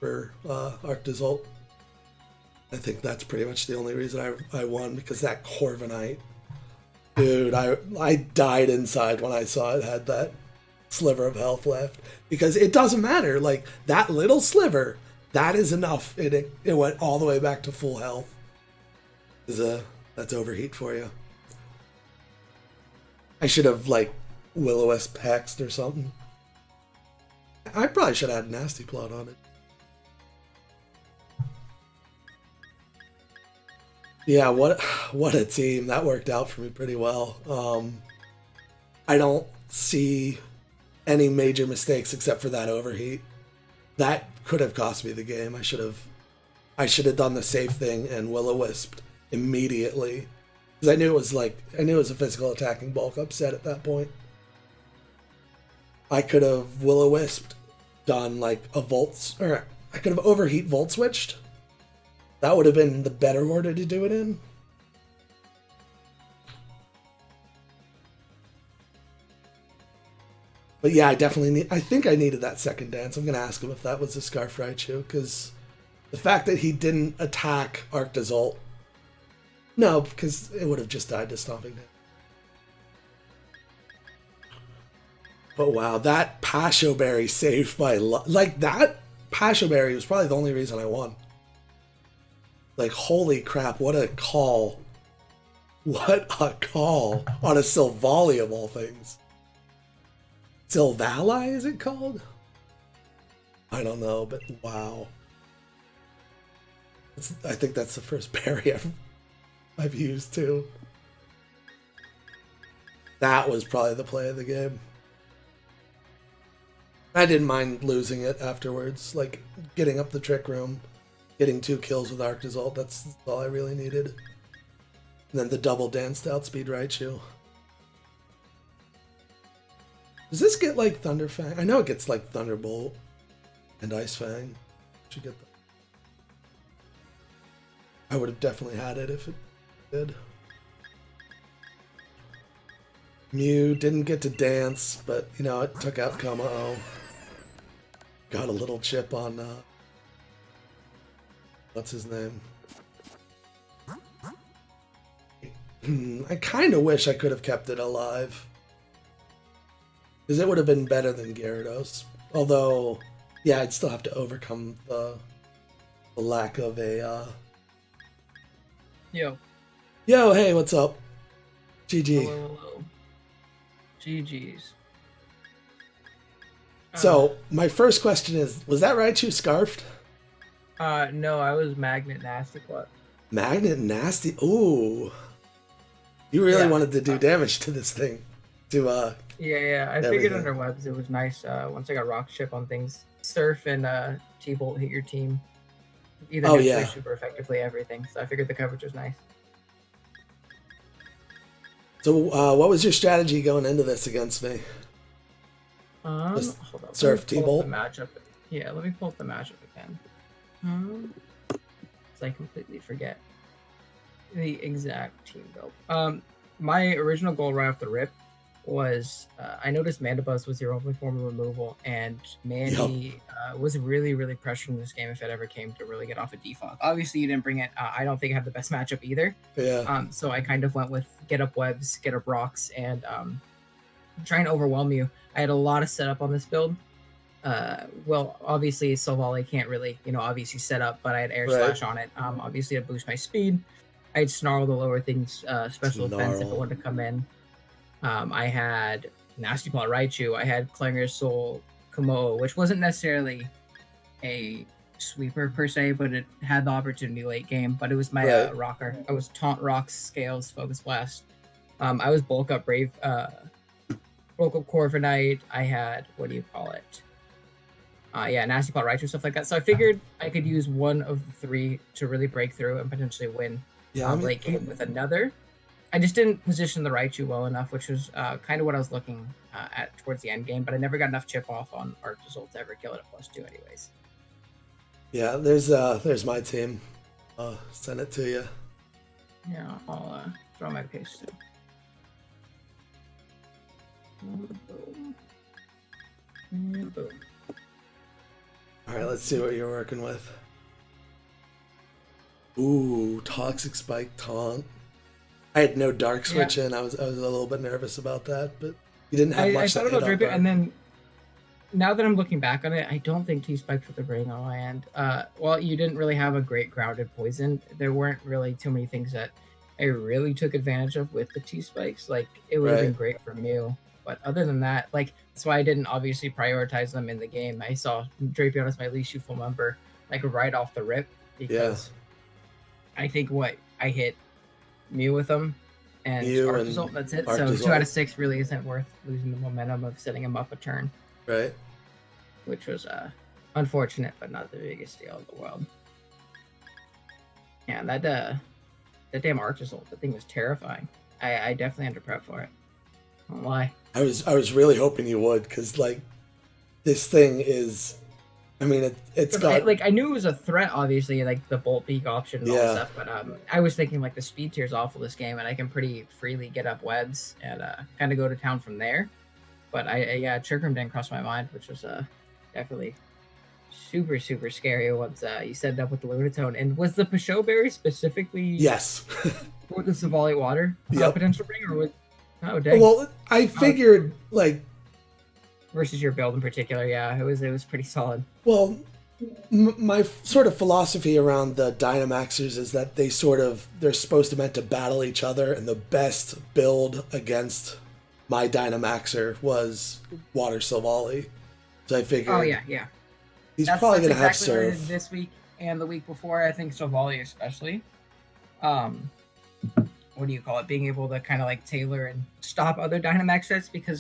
Arctozolt. I think that's pretty much the only reason I won, because that Korbinite, dude, I died inside when I saw it had that sliver of health left, because it doesn't matter, like that little sliver, that is enough. It went all the way back to full health. That's overheat for you. I should have like Will-O-Wisp hexed or something. I probably should have had Nasty Plot on it. Yeah, what a team. That worked out for me pretty well. I don't see any major mistakes except for that overheat. That could have cost me the game. I should have done the safe thing and Will-O-Wisped immediately, because I knew it was a physical attacking bulk upset at that point. I could have Will-O-Wisped, done like a Volt, or I could have overheat Volt switched. That would have been the better order to do it in. But yeah, I think I needed that second dance. I'm going to ask him if that was the Scarf Raichu, because the fact that he didn't attack Arctozolt, no, because it would have just died to Stomping Down. But wow, that Pasho Berry saved my life. Like, that Pasho Berry was probably the only reason I won. Like, holy crap, what a call. What a call on a Silvally of all things. Silvally, is it called? I don't know, but wow. I think that's the first berry I've used too. That was probably the play of the game. I didn't mind losing it afterwards, like getting up the Trick Room, getting 2 kills with Arctozolt, that's all I really needed. And then the double dance to outspeed Raichu. Does this get like Thunder Fang? I know it gets like Thunderbolt and Ice Fang. Should get that. I would have definitely had it if it did. Mew didn't get to dance, but you know, it took out Kommo-o. Got a little chip on what's his name? I kind of wish I could have kept it alive, because it would have been better than Gyarados. Although, yeah, I'd still have to overcome the lack of a... Yo, hey, what's up? GG. hello. GG's. So, my first question is, was that Raichu scarfed? No, I was Magnet Nasty Plot. Magnet Nasty? Ooh. You really wanted to do damage to this thing. Yeah, I figured everything. under webs it was nice. Once I got Rock Chip on things, Surf and T-Bolt hit your team. Either super effectively everything. So I figured the coverage was nice. So, what was your strategy going into this against me? Hold on. Surf T-Bolt? Matchup. Yeah, let me pull up the matchup again. So I completely forget the exact team build. My original goal right off the rip was I noticed Mandibuzz was your only form of removal, and Mandy was really, really pressuring this game if it ever came to really get off a defog. Obviously, you didn't bring it. I don't think I had the best matchup either. Yeah. So I kind of went with get up webs, get up rocks, and trying to overwhelm you. I had a lot of setup on this build. Well, obviously, Silvally can't really, obviously set up, but I had Air Slash on it. Obviously, to boost my speed. I had Snarl to lower things, special defense if it wanted to come in. I had Nasty Plot Raichu. I had Clanger's Soul Kommo-o, which wasn't necessarily a sweeper per se, but it had the opportunity late game. But it was my rocker. I was Taunt Rocks, Scales, Focus Blast. I was Bulk Up Brave, Bulk Up Corviknight. I had, what do you call it? Nasty Plot Raichu, stuff like that. So I figured I could use one of the three to really break through and potentially win late game with another. I just didn't position the Raichu well enough, which was kind of what I was looking at towards the end game, but I never got enough chip off on Arctozolt to ever kill it at +2 anyways. Yeah, there's my team. Send it to you. Yeah, I'll throw my paste too. Boom. And boom. All right, let's see what you're working with. Ooh, Toxic Spike Taunt. I had no Dark Switch in. I was a little bit nervous about that, but you didn't have much. I thought about Drapion, and then now that I'm looking back on it, I don't think T-Spike with the ring on my end. Well, you didn't really have a great grounded poison. There weren't really too many things that I really took advantage of with the T-Spikes. Like, it would have been great for Mew. But other than that, like, that's why I didn't obviously prioritize them in the game. I saw Drapion as my least useful member, like, right off the rip, because I think I hit Mew with them, and Arctozolt, that's it. So 2 out of 6 really isn't worth losing the momentum of setting him up a turn. Right. Which was unfortunate, but not the biggest deal in the world. Yeah, that damn Arctozolt, that thing was terrifying. I definitely under prep for it. I don't lie. I was really hoping you would, because like this thing is, I mean, it's got I knew it was a threat, obviously, like the Bolt Peak option and all that stuff, but I was thinking like the speed tier's awful this game, and I can pretty freely get up webs and kind of go to town from there. But Chirkram didn't cross my mind, which was definitely super, super scary once you set it up with the Lunatone. And was the Pachot Berry specifically for the Savali water potential ring, or was dang. Well, I figured like versus your build in particular, it was pretty solid. Well, my sort of philosophy around the Dynamaxers is that they're supposed to meant to battle each other, and the best build against my Dynamaxer was Water Silvally. So I figured he's probably going to have Surf. This week and the week before, I think Silvally especially. What do you call it? Being able to kind of like tailor and stop other Dynamax sets, because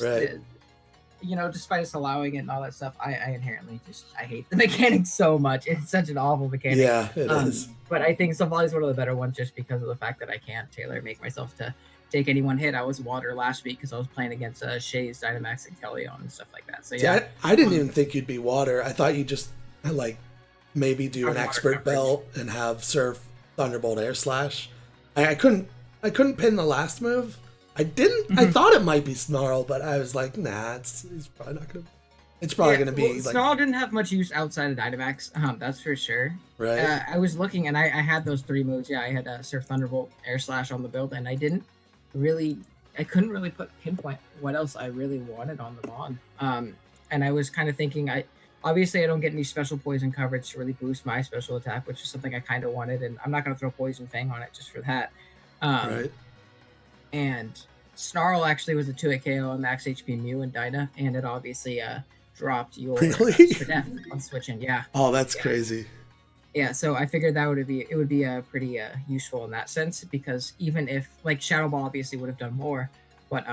despite us allowing it and all that stuff, I inherently I hate the mechanics so much. It's such an awful mechanic. Yeah, it is. But I think Silvally is one of the better ones just because of the fact that I can't make myself to take any one hit. I was Water last week because I was playing against Shay's Dynamax and Kelleon and stuff like that. So I didn't even think you'd be Water. I thought you'd just like maybe do an expert belt and have Surf, Thunderbolt, Air Slash. I couldn't pin the last move. I didn't. Mm-hmm. I thought it might be Snarl, but I was like, nah, it's probably not gonna. It's probably gonna be. Like, Snarl didn't have much use outside of Dynamax. That's for sure. Right. I was looking, and I had those 3 moves. Yeah, I had Surf, Thunderbolt, Air Slash on the build, and I couldn't really pinpoint what else I really wanted on the Mon. And I was kind of thinking, obviously I don't get any special poison coverage to really boost my special attack, which is something I kind of wanted, and I'm not gonna throw Poison Fang on it just for that. Right. And Snarl actually was a 2-hit KO on max HP Mew and Dyna, and it obviously dropped your death on switching. Yeah. Oh, that's crazy. Yeah, so I figured it would be pretty useful in that sense, because even if like Shadow Ball obviously would have done more, but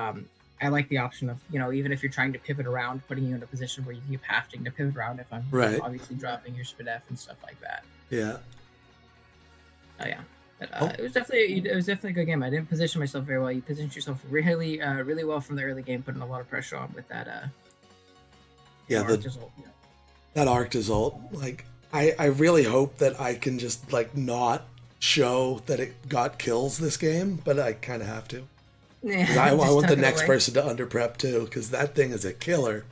I like the option of, even if you're trying to pivot around, putting you in a position where you keep having to pivot around if I'm obviously dropping your Spadef and stuff like that. Yeah. Oh yeah. But, it was definitely a good game. I didn't position myself very well. You positioned yourself really, really well from the early game, putting a lot of pressure on with that. That Arctozolt. Like, I really hope that I can just like not show that it got kills this game, but I kind of have to. Yeah, I want the next person to under prep too, because that thing is a killer.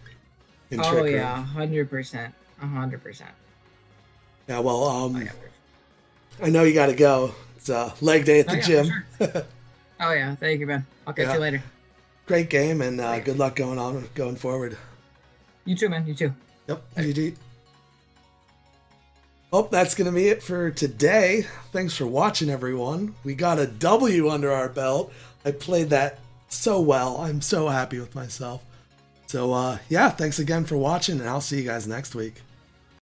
In Trick Room. 100%, 100%. Yeah, well, I know you got to go. It's leg day at the gym. Sure. Oh yeah, thank you, man. I'll catch you later. Great game, and good luck going forward. You too, man. You too. Yep. GG. Well, that's going to be it for today. Thanks for watching, everyone. We got a W under our belt. I played that so well. I'm so happy with myself. So, thanks again for watching, and I'll see you guys next week.